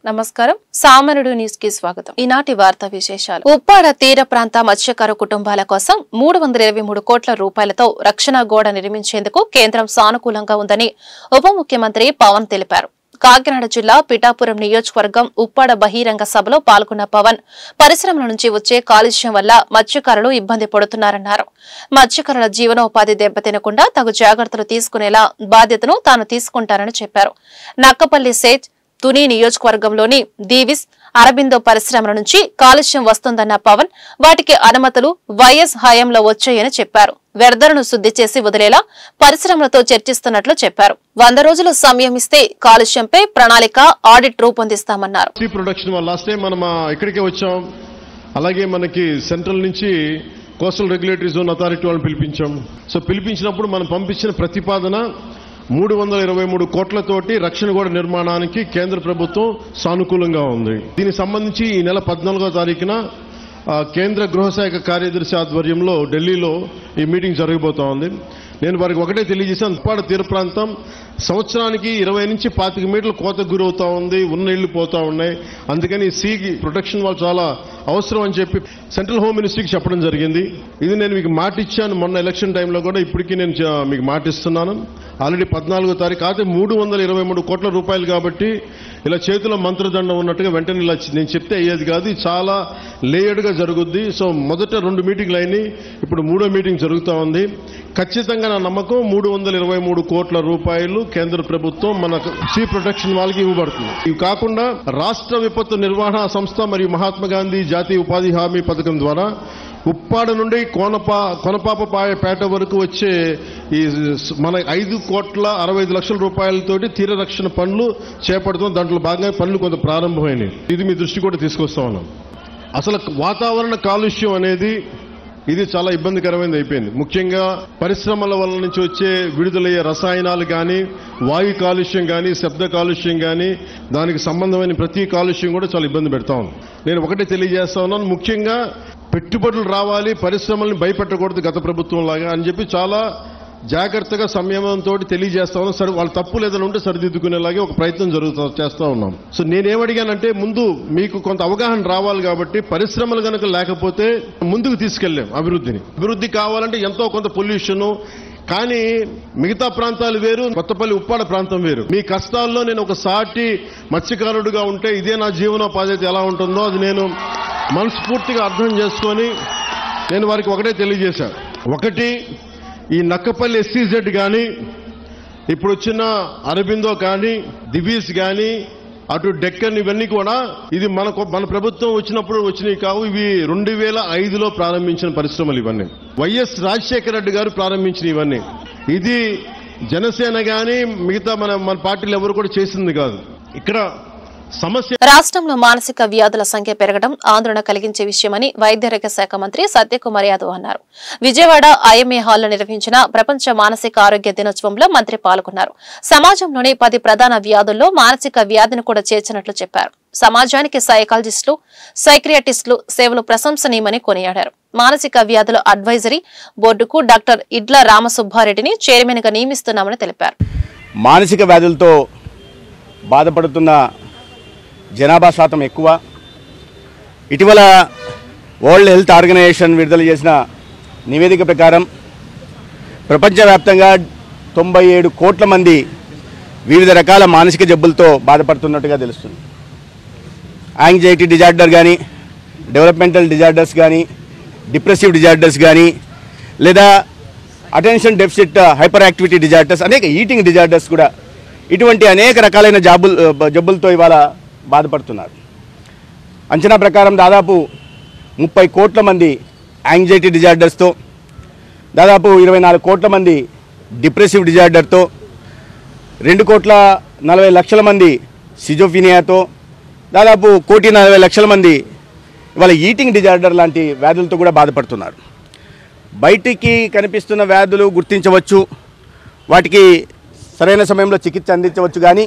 నమస్కారం సామరుడు న్యూస్ కి స్వాగతం. ఈనాటి వార్తా విశేషాలు. ఉప్పాడ తీర ప్రాంత మత్స్యకార కుటుంబాల కోసం 323 కోట్ల రూపాయలతో రక్షణ గోడ నిర్మించేందుకు కేంద్రం సానుకూలంగా ఉందని ఉప ముఖ్యమంత్రి పవన్ తెలిపారు. కాకినాడ జిల్లా పిఠాపురం నియోజకవర్గం ఉప్పాడ బహిరంగ సభలో పాల్గొన్న పవన్ పరిశ్రమల నుంచి వచ్చే కాలుష్యం వల్ల మత్స్యకారులు ఇబ్బంది పడుతున్నారన్నారు. మత్స్యకారుల జీవనోపాధి దెబ్బతినకుండా తగు జాగ్రత్తలు తీసుకునేలా బాధ్యతను తాను తీసుకుంటానని చెప్పారు. నక్కపల్లి సేజ్ తుని నియోజకవర్గంలోని దీవిస్ అరబిందో పరిశ్రమల నుంచి కాలుష్యం వస్తుందన్న పవన్ వాటికి అనుమతులు వైఎస్ హయాంలో వచ్చాయని చెప్పారు. వ్యర్థాలను శుద్ధి చేసి వదిలేలా పరిశ్రమలతో చర్చిస్తున్నట్లు చెప్పారు. 100 రోజులు సమయం ఇస్తే కాలుష్యంపై ప్రణాళిక ఆడిట్ రూపొందిస్తామన్నారు. అలాగే మనకి సెంట్రల్ నుంచి కోస్టల్ రెగ్యులేటరీ జోన్ అథారిటీ వాళ్ళని పిలిపించాం. సో పిలిపించినప్పుడు మనం పంపించిన ప్రతిపాదన 323 కోట్లతోటి రక్షణ గోడ నిర్మాణానికి కేంద్ర ప్రభుత్వం సానుకూలంగా ఉంది. దీనికి సంబంధించి ఈ నెల 14వ తారీఖున కేంద్ర గృహశాఖ కార్యదర్శి ఆధ్వర్యంలో ఢిల్లీలో ఈ మీటింగ్ జరగబోతోంది. నేను వారికి ఒకటే తెలియజేశాను, ఉప్పాడ తీర ప్రాంతం సంవత్సరానికి 20 నుంచి 25 మీటర్ల కోతకు గురవుతా ఉంది, ఉన్న ఇళ్లు పోతా ఉన్నాయి. అందుకని సీ ప్రొటెక్షన్ వాళ్ళు చాలా అవసరం అని చెప్పి సెంట్రల్ హోమ్ మినిస్ట్రీకి చెప్పడం జరిగింది. ఇది నేను మీకు మాట ఇచ్చాను మొన్న ఎలక్షన్ టైంలో కూడా, ఇప్పటికీ నేను మీకు మాట ఇస్తున్నాను. ఆల్రెడీ 14వ తారీఖు అయితే 323 కోట్ల రూపాయలు కాబట్టి ఇలా చేతిలో మంత్రదండం ఉన్నట్టుగా వెంటనే ఇలా నేను చెప్తే అయ్యేది కాదు. ఇది చాలా లేయర్డ్గా జరుగుద్ది. సో మొదట 2 మీటింగ్లు అయినాయి, ఇప్పుడు 3వ మీటింగ్ జరుగుతూ ఉంది. ఖచ్చితంగా నా నమ్మకం 323 కోట్ల రూపాయలు కేంద్ర ప్రభుత్వం మన సీ ప్రొటెక్షన్ వాళ్ళకి ఇవ్వబడుతుంది. ఇవి కాకుండా రాష్ట్ర విపత్తు నిర్వహణ సంస్థ మరియు మహాత్మా గాంధీ జాతీయ ఉపాధి హామీ పథకం ద్వారా ఉప్పాడ నుండి కొనపాపపేట వరకు వచ్చే ఈ మన 5,65 లక్షల రూపాయలతోటి తీర రక్షణ పనులు చేపడుతున్నాం. దాంట్లో భాగంగా పనులు కొంత ప్రారంభమైనవి. ఇది మీ దృష్టి కూడా తీసుకొస్తా ఉన్నాం. అసలు వాతావరణ కాలుష్యం అనేది ఇది చాలా ఇబ్బందికరమైనది అయిపోయింది. ముఖ్యంగా పరిశ్రమల వల్ల నుంచి వచ్చే విడుదలయ్యే రసాయనాలు కానీ, వాయు కాలుష్యం కానీ, శబ్ద కాలుష్యం కానీ, దానికి సంబంధమైన ప్రతి కాలుష్యం కూడా చాలా ఇబ్బంది పెడతా ఉంది. నేను ఒకటే తెలియజేస్తా ఉన్నాను, ముఖ్యంగా పెట్టుబడులు రావాలి, పరిశ్రమల్ని భయపెట్టకూడదు గత ప్రభుత్వం లాగా అని చెప్పి చాలా జాగ్రత్తగా సంయమనంతో తెలియజేస్తా ఉన్నాం. సరే, వాళ్ళ తప్పులు ఏదైనా ఉంటే సరిదిద్దుకునేలాగే ఒక ప్రయత్నం చేస్తా ఉన్నాం. సో నేనేమడిగానంటే, ముందు మీకు కొంత అవగాహన రావాలి కాబట్టి పరిశ్రమలు కనుక లేకపోతే ముందుకు తీసుకెళ్లాం అభివృద్ధి కావాలంటే ఎంతో కొంత పొల్యూషన్. కానీ మిగతా ప్రాంతాలు వేరు, కొత్తపల్లి ఉప్పాడ ప్రాంతం వేరు. మీ కష్టాల్లో నేను ఒక సాటి మత్స్యకారుడుగా ఉంటే ఇదే నా జీవనోపాధి ఎలా ఉంటుందో అది నేను మనస్ఫూర్తిగా అర్థం చేసుకొని నేను వారికి ఒకటే తెలియజేశాను. ఒకటి, ఈ నక్కపల్లి ఎస్సీజెడ్ కానీ, ఇప్పుడు వచ్చిన అరబిందో కానీ, దివీస్ కానీ, అటు డెక్కన్, ఇవన్నీ కూడా ఇది మన ప్రభుత్వం వచ్చినప్పుడు వచ్చినవి కావు. ఇవి 2005లో ప్రారంభించిన పరిశ్రమలు ఇవన్నీ. వైఎస్ రాజశేఖర రెడ్డి గారు ప్రారంభించిన ఇవన్నీ. ఇది జనసేన కానీ మిగతా మన పార్టీలు ఎవరు కూడా చేసింది కాదు. ఇక్కడ రాష్ట్రంలో మానసిక వ్యాధుల సంఖ్య పెరగడం ఆందోళన కలిగించే విషయమని వైద్యారోగ్య శాఖ మంత్రి సత్యకుమార్ యాదవ్ అన్నారు. విజయవాడ ఐఎంఏ హాల్లో నిర్వహించిన ప్రపంచ మానసిక ఆరోగ్య దినోత్సవంలో మంత్రి పాల్గొన్నారు. సమాజంలోని 10 ప్రధాన వ్యాధుల్లో మానసిక వ్యాధిని కూడా చేర్చినట్లు చెప్పారు. సమాజానికి సైకాలజిస్టులు, సైక్రియాటిస్టులు సేవలు ప్రశంసనీయమని కొనియాడారు. మానసిక వ్యాధుల అడ్వైజరీ బోర్డుకు డాక్టర్ ఇడ్ల రామసుబ్బారెడ్డిని చైర్మన్ గా నియమిస్తున్నామని తెలిపారు. మానసిక వ్యాధులతో బాధపడుతున్న జనాభా శాతం ఎక్కువ. ఇటీవల వరల్డ్ హెల్త్ ఆర్గనైజేషన్ విడుదల చేసిన నివేదిక ప్రకారం ప్రపంచవ్యాప్తంగా 97 కోట్ల మంది వివిధ రకాల మానసిక జబ్బులతో బాధపడుతున్నట్టుగా తెలుస్తుంది. యాంగ్జైటీ డిజార్డర్ కానీ, డెవలప్మెంటల్ డిజార్డర్స్ కానీ, డిప్రెసివ్ డిజార్డర్స్ కానీ, లేదా attention deficit hyper activity disorders, అనేక ఈటింగ్ డిజార్డర్స్ కూడా, ఇటువంటి అనేక రకాలైన జబ్బులతో ఇవాళ బాధపడుతున్నారు. అంచనా ప్రకారం దాదాపు 30 కోట్ల మంది యాంగ్జైటీ డిజార్డర్స్తో, దాదాపు 24 కోట్ల మంది డిప్రెసివ్ డిజార్డర్తో, 2,40,00,000 మంది సిజోఫీనియాతో, దాదాపు 1,40,00,000 మంది ఇవాళ ఈటింగ్ డిజార్డర్ లాంటి వ్యాధులతో కూడా బాధపడుతున్నారు. బయటికి కనిపిస్తున్న వ్యాధులు గుర్తించవచ్చు, వాటికి సరైన సమయంలో చికిత్స అందించవచ్చు. కానీ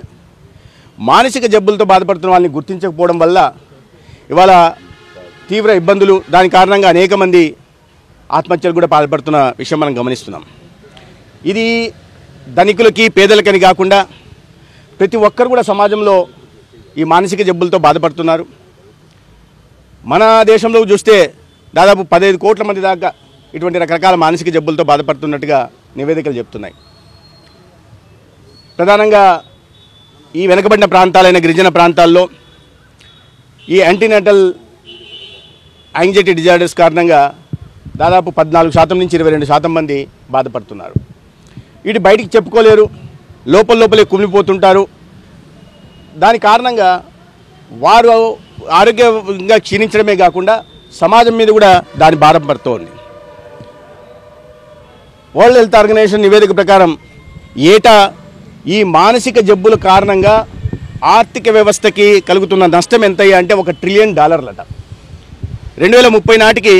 మానసిక జబ్బులతో బాధపడుతున్న వాళ్ళని గుర్తించకపోవడం వల్ల ఇవాళ తీవ్ర ఇబ్బందులు, దాని కారణంగా అనేక మంది ఆత్మహత్యలు కూడా పాల్పడుతున్న విషయం మనం గమనిస్తున్నాం. ఇది ధనికులకి పేదలకని కాకుండా ప్రతి ఒక్కరు కూడా సమాజంలో ఈ మానసిక జబ్బులతో బాధపడుతున్నారు. మన దేశంలో చూస్తే దాదాపు 15 కోట్ల మంది దాకా ఇటువంటి రకరకాల మానసిక జబ్బులతో బాధపడుతున్నట్టుగా నివేదికలు చెప్తున్నాయి. ప్రధానంగా ఈ వెనుకబడిన ప్రాంతాలైన గిరిజన ప్రాంతాల్లో ఈ యాంటీనేటల్ యాంగ్జైటీ డిజార్డర్స్ కారణంగా దాదాపు 14% నుంచి 22% మంది బాధపడుతున్నారు. వీటి బయటికి చెప్పుకోలేరు, లోపలే కుమిలిపోతుంటారు. దాని కారణంగా వారు ఆరోగ్యంగా క్షీణించడమే కాకుండా సమాజం మీద కూడా దాని భారం పడుతోంది. వరల్డ్ హెల్త్ ఆర్గనైజేషన్ నివేదిక ప్రకారం ఏటా ఈ మానసిక జబ్బుల కారణంగా ఆర్థిక వ్యవస్థకి కలుగుతున్న నష్టం ఎంతయ్యా అంటే $1 ట్రిలియన్. 2030 నాటికి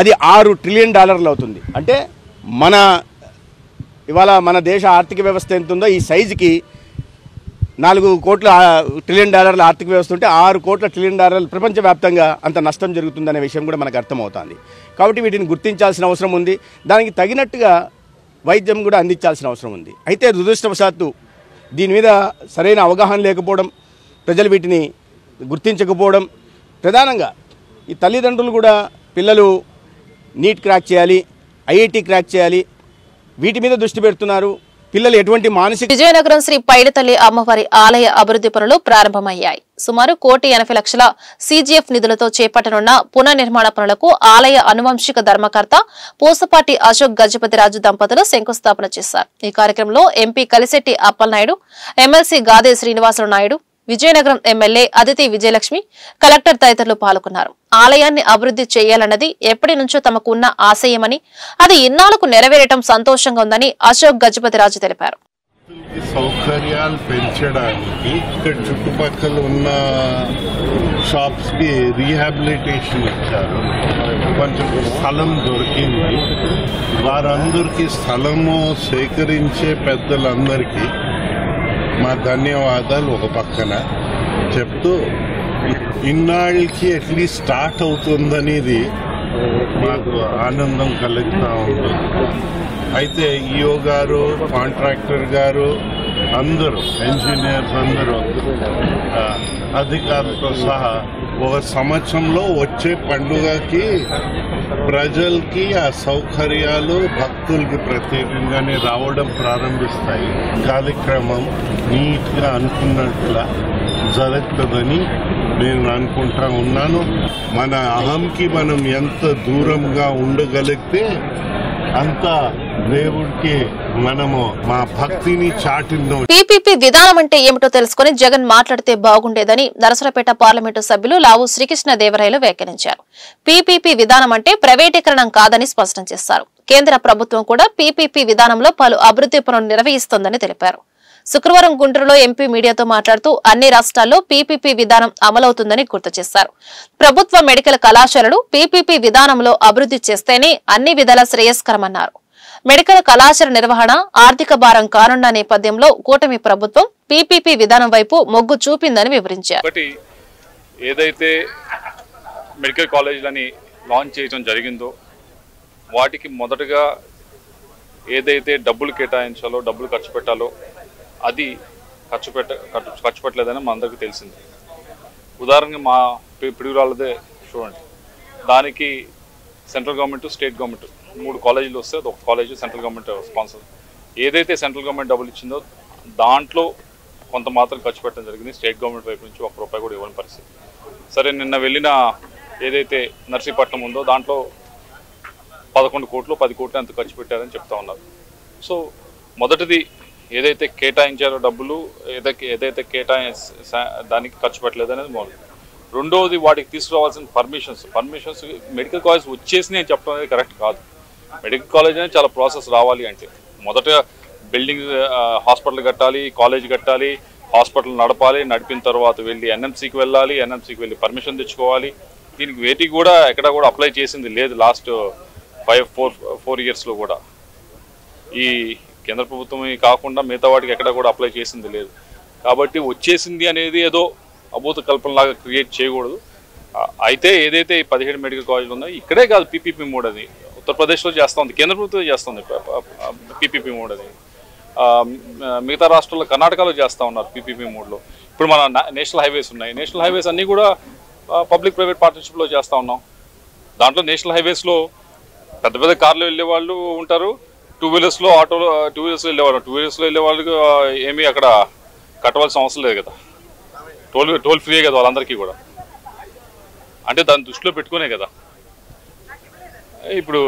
అది $6 ట్రిలియన్ అవుతుంది. అంటే ఇవాళ మన దేశ ఆర్థిక వ్యవస్థ ఎంత ఉందో ఈ సైజుకి $4 కోట్ల ట్రిలియన్ ఆర్థిక వ్యవస్థ ఉంటే $6 కోట్ల ట్రిలియన్ ప్రపంచవ్యాప్తంగా అంత నష్టం జరుగుతుందనే విషయం కూడా మనకు అర్థమవుతుంది. కాబట్టి వీటిని గుర్తించాల్సిన అవసరం ఉంది. దానికి తగినట్టుగా వైద్యం కూడా అందించాల్సిన అవసరం ఉంది. అయితే దురదృష్టవశాత్తు దీని మీద సరైన అవగాహన లేకపోవడం, ప్రజలు వీటిని గుర్తించకపోవడం, ప్రధానంగా ఈ తల్లిదండ్రులు కూడా పిల్లలు నీట్ క్రాక్ చేయాలి, ఐఐటి క్రాక్ చేయాలి, వీటి మీద దృష్టి పెడుతున్నారు. పిల్లలు ఎటువంటి మానసిక విజయనగరం శ్రీ పైడితల్లి అమ్మవారి ఆలయ అభివృద్ధి పనులు ప్రారంభమయ్యాయి. సుమారు ₹1,80,00,000 CGF నిధులతో చేపట్టనున్న పునర్నిర్మాణ పనులకు ఆలయ అనువంశిక ధర్మకర్త పూసపాటి అశోక్ గజపతిరాజు దంపతులు శంకుస్థాపన చేశారు. ఈ కార్యక్రమంలో MP Kalisetti Appalanaidu, MLC Gade Srinivasulu Naidu, Vizianagaram MLA Aditi Vijayalakshmi, collector తదితరులు పాల్గొన్నారు. ఆలయాన్ని అభివృద్ధి చేయాలన్నది ఎప్పటి నుంచో తమకు ఉన్న ఆశయమని, అది ఇన్నాళ్లకు నెరవేరటం సంతోషంగా ఉందని అశోక్ గజపతిరాజు తెలిపారు. సౌకర్యాలు పెంచడానికి ఇక్కడ చుట్టుపక్కల ఉన్న షాప్స్ కి రీహాబిలిటేషన్ ఇచ్చారు. కొంచెం స్థలం దొరికింది. వారందరికీ స్థలము సేకరించే పెద్దలందరికీ మా ధన్యవాదాలు ఒక పక్కన చెప్తూ, ఇన్నాళ్ళకి అట్లీస్ట్ స్టార్ట్ అవుతుందనేది మాకు ఆనందం కలుగుతూ ఉంటుంది. అయితే ఈఓ గారు, కాంట్రాక్టర్ గారు, అందరూ ఇంజనీర్స్ అందరూ అధికారులతో సహా ఒక సంవత్సరంలో వచ్చే పండుగకి ప్రజలకి ఆ సౌకర్యాలు భక్తులకి ప్రత్యేకంగానే రావడం ప్రారంభిస్తాయి. కార్యక్రమం నీట్గా అనుకున్నట్లా జరుగుతుందని నేను అనుకుంటా ఉన్నాను. మన అహంకి మనం ఎంత దూరంగా ఉండగలిగితే అంత దేవుడికి మనము మా భక్తిని చాటిందో. పీపీపీ విధానం అంటే ఏమిటో తెలుసుకుని జగన్ మాట్లాడితే బాగుండేదని నరసరావుపేట పార్లమెంటు సభ్యులు లావు శ్రీకృష్ణదేవరాయలు వ్యాఖ్యానించారు. పీపీపీ విధానం అంటే ప్రైవేటీకరణం కాదని స్పష్టం చేశారు. కేంద్ర ప్రభుత్వం కూడా పీపీపీ విధానంలో పలు అభివృద్ధి పనులు నిర్వహిస్తోందని తెలిపారు. శుక్రవారం గుంటూరులో ఎంపీ మీడియాతో మాట్లాడుతూ అన్ని రాష్ట్రాల్లో పీపీపీ విధానం అమలవుతుందని గుర్తు చేశారు. ప్రభుత్వ మెడికల్ కళాశాలలు పీపీపీ విధానంలో అభివృద్ధి చేస్తేనే అన్ని విధాల శ్రేయస్కరమన్నారు. మెడికల్ కళాశాల నిర్వహణ ఆర్థిక భారం కానున్న నేపథ్యంలో కూటమి ప్రభుత్వం పీపీపీ విధానం వైపు మొగ్గు చూపిందని వివరించారు. ఏదైతే మెడికల్ కాలేజీలని లాంచ్ చేయడం జరిగిందో వాటికి మొదటగా ఏదైతే డబ్బులు కేటాయించాలో, డబ్బులు ఖర్చు పెట్టాలో అది ఖర్చు పెట్టలేదని మనందరికీ తెలిసింది. ఉదాహరణగా మా పిడుగురాళ్ళదే చూడండి, దానికి సెంట్రల్ గవర్నమెంట్, స్టేట్ గవర్నమెంట్ 3 కాలేజీలు వస్తే ఒక కాలేజ్ సెంట్రల్ గవర్నమెంట్ స్పాన్సర్. ఏదైతే సెంట్రల్ గవర్నమెంట్ డబ్బులు ఇచ్చిందో దాంట్లో కొంత మాత్రం ఖర్చు పెట్టడం జరిగింది. స్టేట్ గవర్నమెంట్ వైపు నుంచి ₹1 కూడా ఇవ్వని పరిస్థితి. సరే, నిన్న వెళ్ళిన ఏదైతే నర్సీపట్నం ఉందో దాంట్లో 11 కోట్లు 10 కోట్లు అంత ఖర్చు పెట్టారని చెప్తా ఉన్నారు. సో మొదటిది ఏదైతే కేటాయించారో డబ్బులు ఏదైతే దానికి ఖర్చు పెట్టలేదనేది మొదలు. రెండవది వాటికి తీసుకురావాల్సిన పర్మిషన్స్ మెడికల్ కాలేజ్ వచ్చేసి నేను చెప్పడం అనేది కరెక్ట్ కాదు. మెడికల్ కాలేజ్ అనేది చాలా ప్రాసెస్ రావాలి. అంటే మొదట బిల్డింగ్, హాస్పిటల్ కట్టాలి, కాలేజ్ కట్టాలి, హాస్పిటల్ నడపాలి, నడిపిన తర్వాత వెళ్ళి ఎన్ఎంసీకి వెళ్ళాలి, ఎన్ఎంసీకి వెళ్ళి పర్మిషన్ తెచ్చుకోవాలి. దీనికి వేటికి కూడా ఎక్కడ కూడా అప్లై చేసింది లేదు లాస్ట్ 4 ఇయర్స్లో కూడా. ఈ కేంద్ర ప్రభుత్వం కాకుండా మిగతా వాటికి ఎక్కడ కూడా అప్లై చేసింది లేదు. కాబట్టి వచ్చేసింది అనేది ఏదో అభూత కల్పనలాగా క్రియేట్ చేయకూడదు. అయితే ఏదైతే 17 మెడికల్ కాలేజీలు ఉన్నాయో ఇక్కడే కాదు, పీపీపీ మోడ్ అది ఉత్తరప్రదేశ్లో చేస్తూ ఉంది, కేంద్ర ప్రభుత్వం చేస్తుంది పీపీపీ మోడ్ అది. మిగతా రాష్ట్రాల్లో కర్ణాటకలో చేస్తూ ఉన్నారు పీపీపీ మోడ్లో. ఇప్పుడు మన నేషనల్ హైవేస్ ఉన్నాయి. నేషనల్ హైవేస్ అన్నీ కూడా పబ్లిక్ ప్రైవేట్ పార్ట్నర్షిప్లో చేస్తూ ఉన్నాం. దాంట్లో నేషనల్ హైవేస్లో పెద్ద పెద్ద కార్లు వెళ్ళే వాళ్ళు ఉంటారు, టూ వీలర్స్లో వెళ్ళేవాళ్ళు. టూ వీలర్స్లో వెళ్ళే వాళ్ళకి ఏమీ అక్కడ కట్టవలసిన అవసరం లేదు కదా, టోల్ ఫ్రీయే కదా వాళ్ళందరికీ కూడా. అంటే దాన్ని దృష్టిలో పెట్టుకునే కదా ఇప్పుడు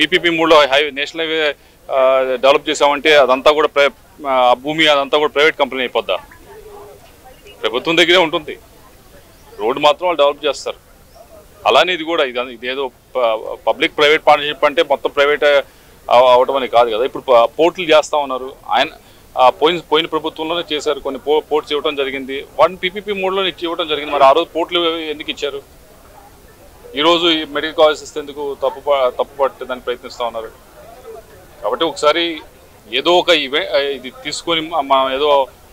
పీపీపీ మూడ్లో నేషనల్ హైవే డెవలప్ చేసామంటే అదంతా కూడా భూమి అదంతా కూడా ప్రైవేట్ కంపెనీ అయిపోద్దా? ప్రభుత్వం దగ్గరే ఉంటుంది, రోడ్డు మాత్రం వాళ్ళు డెవలప్ చేస్తారు. అలానే ఇది కూడా ఇదేదో పబ్లిక్ ప్రైవేట్ పార్ట్నర్షిప్ అంటే మొత్తం ప్రైవేట్ అవటం అని కాదు కదా. ఇప్పుడు పోర్టులు చేస్తూ ఉన్నారు. పోయిన ప్రభుత్వంలోనే చేశారు, కొన్ని పోర్ట్స్ ఇవ్వడం జరిగింది. వాటిని పీపీపీ మూడ్లో ఇవ్వడం జరిగింది. మరి ఆ రోజు పోర్టులు ఎందుకు ఇచ్చారు? ఈరోజు ఈ మెడికల్ కాలేజెస్ ఇస్తే ఎందుకు తప్పుపట్టడానికి ప్రయత్నిస్తూ ఉన్నారు? కాబట్టి ఒకసారి ఏదో ఒక ఇది తీసుకొని మనం ఏదో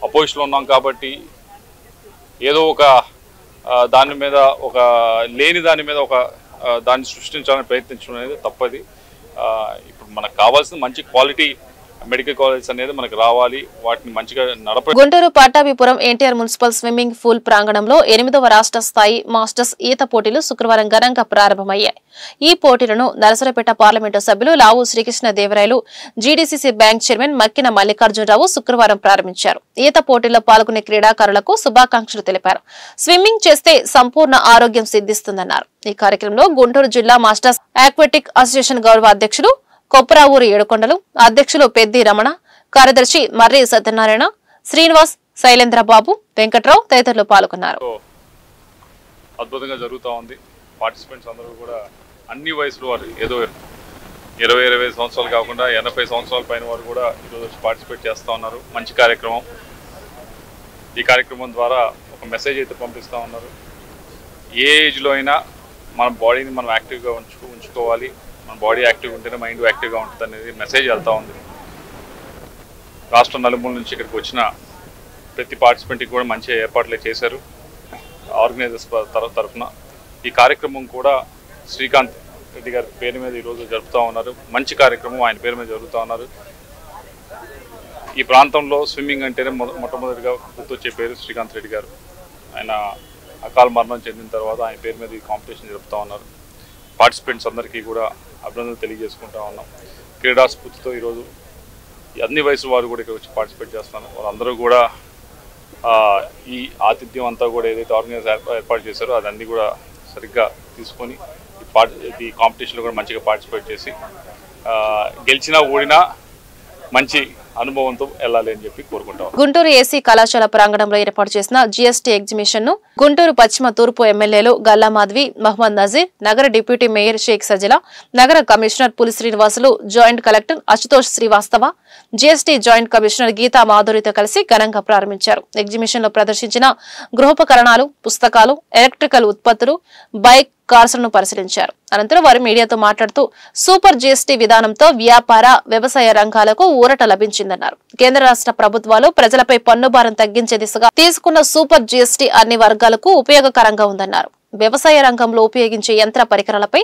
అపోజిషన్లో ఉన్నాం కాబట్టి ఏదో ఒక దాని మీద ఒక లేని దాని మీద ఒక దాన్ని సృష్టించాలని ప్రయత్నించడం అనేది తప్పది. ఇప్పుడు మనకు కావాల్సిన మంచి క్వాలిటీ మెడికల్ కాలేజెస్ అనేది మనకు రావాలి, వాటిని మంచిగా నడప. Guntur Pattabhipuram NTR municipal swimming pool ప్రాంగణంలో 8వ రాష్ట్ర స్థాయి మాస్టర్స్ ఈత పోటీలు శుక్రవారం ఘనంగా ప్రారంభమయ్యాయి. ఈ పోటీలను నరసరావుపేట పార్లమెంటు సభ్యులు Lavu Srikrishnadevarayalu, GDCC bank chairman Makkina Mallikarjunarao శుక్రవారం ప్రారంభించారు. ఈత పోటీల్లో పాల్గొనే క్రీడాకారులకు శుభాకాంక్షలు తెలిపారు. స్విమ్మింగ్ చేస్తే సంపూర్ణ ఆరోగ్యం సిద్ధిస్తుందన్నారు. ఈ కార్యక్రమంలో గుంటూరు జిల్లా మాస్టర్స్ ఆక్వాటిక్ అసోసియేషన్ గౌరవ అధ్యక్షులు కొప్పరావూరు ఏడుకొండలు, అధ్యక్షులు పెద్ది రమణ, కార్యదర్శి మర్రి సత్యనారాయణ, శ్రీనివాస్, శైలేంద్రబాబు, వెంకట్రావు తదితరులు పాల్గొన్నారు. అద్భుతంగా జరుగుతూ ఉంది. పార్టిసిపెంట్స్ అందరూ కూడా అన్ని వయసులో వారు, ఏదో 20-25 సంవత్సరాలు కాకుండా 80 సంవత్సరాల పైన వారు కూడా ఈరోజు వచ్చి పార్టిసిపేట్ చేస్తూ ఉన్నారు. మంచి కార్యక్రమం. ఈ కార్యక్రమం ద్వారా ఒక మెసేజ్ అయితే పంపిస్తూ ఉన్నారు. ఏ ఏజ్లో అయినా మన బాడీని మనం యాక్టివ్గా ఉంచుకోవాలి, మన బాడీ యాక్టివ్గా ఉంటేనే మైండ్ యాక్టివ్గా ఉంటుంది అనేది మెసేజ్ వెళ్తూ ఉంది. రాష్ట్రం నలుమూల నుంచి ఇక్కడికి వచ్చిన ప్రతి పార్టిసిపెంట్కి కూడా మంచి ఏర్పాట్లే చేశారు ఆర్గనైజర్స్ తరఫున. ఈ కార్యక్రమం కూడా శ్రీకాంత్ రెడ్డి గారి పేరు మీద ఈరోజు జరుపుతూ ఉన్నారు. మంచి కార్యక్రమం ఆయన పేరు మీద జరుగుతూ ఉన్నారు. ఈ ప్రాంతంలో స్విమ్మింగ్ అంటేనే మొట్టమొదటిగా గుర్తొచ్చే పేరు శ్రీకాంత్ రెడ్డి గారు. ఆయన అకాల మరణం చెందిన తర్వాత ఆయన పేరు మీద ఈ కాంపిటీషన్ జరుపుతూ ఉన్నారు. పార్టిసిపెంట్స్ అందరికీ కూడా అభినందనలు తెలియజేసుకుంటూ ఉన్నాం. క్రీడా స్ఫూర్తితో ఈరోజు అన్ని వయసు వారు కూడా ఇక్కడ వచ్చి పార్టిసిపేట్ చేస్తున్నారు. వాళ్ళందరూ కూడా ఈ ఆతిథ్యం అంతా కూడా ఏదైతే ఆర్గనైజర్ ఏర్పాటు చేశారో అదన్నీ కూడా సరిగ్గా తీసుకొని ఈ కాంపిటీషన్లో కూడా మంచిగా పార్టిసిపేట్ చేసి గెలిచినా ఓడినా మంచి అనుభవంతో వెళ్ళాలి అని చెప్పి కోరుకుంటాం. గుంటూరు ఏసీ కళాశాల ప్రాంగణంలో ఏర్పాటు చేసిన జీఎస్టీ ఎగ్జిబిషన్ ను గుంటూరు పశ్చిమ తూర్పు ఎమ్మెల్యేలు గల్లా మాధవి, మహమ్మద్ నజీర్, నగర డిప్యూటీ మేయర్ షేక్ సజిలా, నగర commissioner Puli Srinivasulu, joint collector Ashutosh Srivastava, GST joint commissioner Geetha మాధురితో కలిసి ఘనంగా ప్రారంభించారు. ఎగ్జిబిషన్ లో ప్రదర్శించిన గృహోపకరణాలు, పుస్తకాలు, ఎలక్ట్రికల్ ఉత్పత్తులు, బైక్, కార్లను పరిశీలించారు. అనంతరం వారు మీడియాతో మాట్లాడుతూ సూపర్ జీఎస్టీ విధానంతో వ్యాపార, వ్యవసాయ రంగాలకు ఊరట లభించిందన్నారు. కేంద్ర రాష్ట్ర ప్రభుత్వాలు ప్రజలపై పన్ను భారం తగ్గించే దిశగా తీసుకున్న సూపర్ జీఎస్టీ అన్ని వర్గాలకు ఉపయోగకరంగా ఉందన్నారు. వ్యవసాయ రంగంలో ఉపయోగించే యంత్ర పరికరాలపై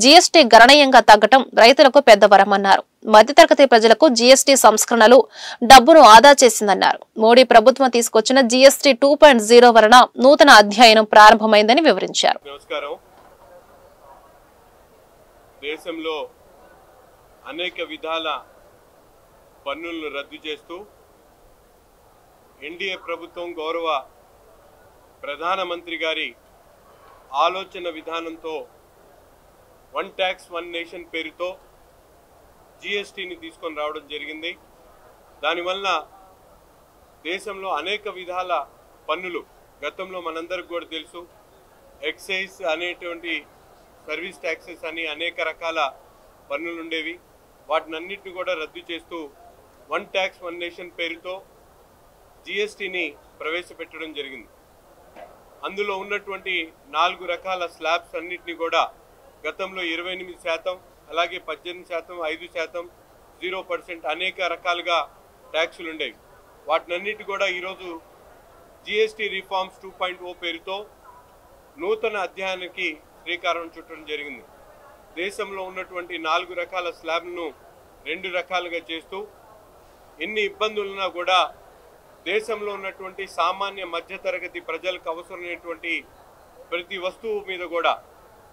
జీఎస్టీ గణనీయంగా తగ్గటం రైతులకు పెద్ద వరమన్నారు. మధ్యతరగతి ప్రజలకు జీఎస్టీ సంస్కరణలు డబ్బును ఆదా చేసిందన్నారు. మోడీ ప్రభుత్వం తీసుకొచ్చిన జీఎస్టీ 2.0 వలన నూతన అధ్యయనం ప్రారంభమైందని వివరించారు. దేశంలో అనేక విధాల పన్నులను రద్దు చేస్తూ ఎన్డీఏ ప్రభుత్వం గౌరవ ప్రధానమంత్రి గారి ఆలోచన విధానంతో వన్ ట్యాక్స్ వన్ నేషన్ పేరుతో జీఎస్టీని తీసుకొని రావడం జరిగింది. దానివల్ల దేశంలో అనేక విధాల పన్నులు, గతంలో మనందరికి కూడా తెలుసు, ఎక్సైజ్ అనేటువంటి సర్వీస్ ట్యాక్సెస్ అని అనేక రకాల పన్నులు ఉండేవి. వాటినన్నిటిని కూడా రద్దు చేస్తూ వన్ ట్యాక్స్ వన్ నేషన్ పేరుతో జీఎస్టీని ప్రవేశపెట్టడం జరిగింది. అందులో ఉన్నటువంటి 4 రకాల స్లాబ్స్ అన్నిటిని కూడా గతంలో 28%, అలాగే 18%, 5%, 0% అనేక రకాలుగా ట్యాక్సులు ఉండేవి. వాటినన్నిటి కూడా ఈరోజు జీఎస్టీ రిఫార్మ్స్ 2.0 పేరుతో నూతన అధ్యయనానికి శ్రీకారం చుట్టడం జరిగింది. దేశంలో ఉన్నటువంటి 4 రకాల స్లాబ్లను 2 రకాలుగా చేస్తూ ఎన్ని ఇబ్బందులున్నా కూడా దేశంలో ఉన్నటువంటి సామాన్య మధ్యతరగతి ప్రజలకు అవసరమైనటువంటి ప్రతి వస్తువు మీద కూడా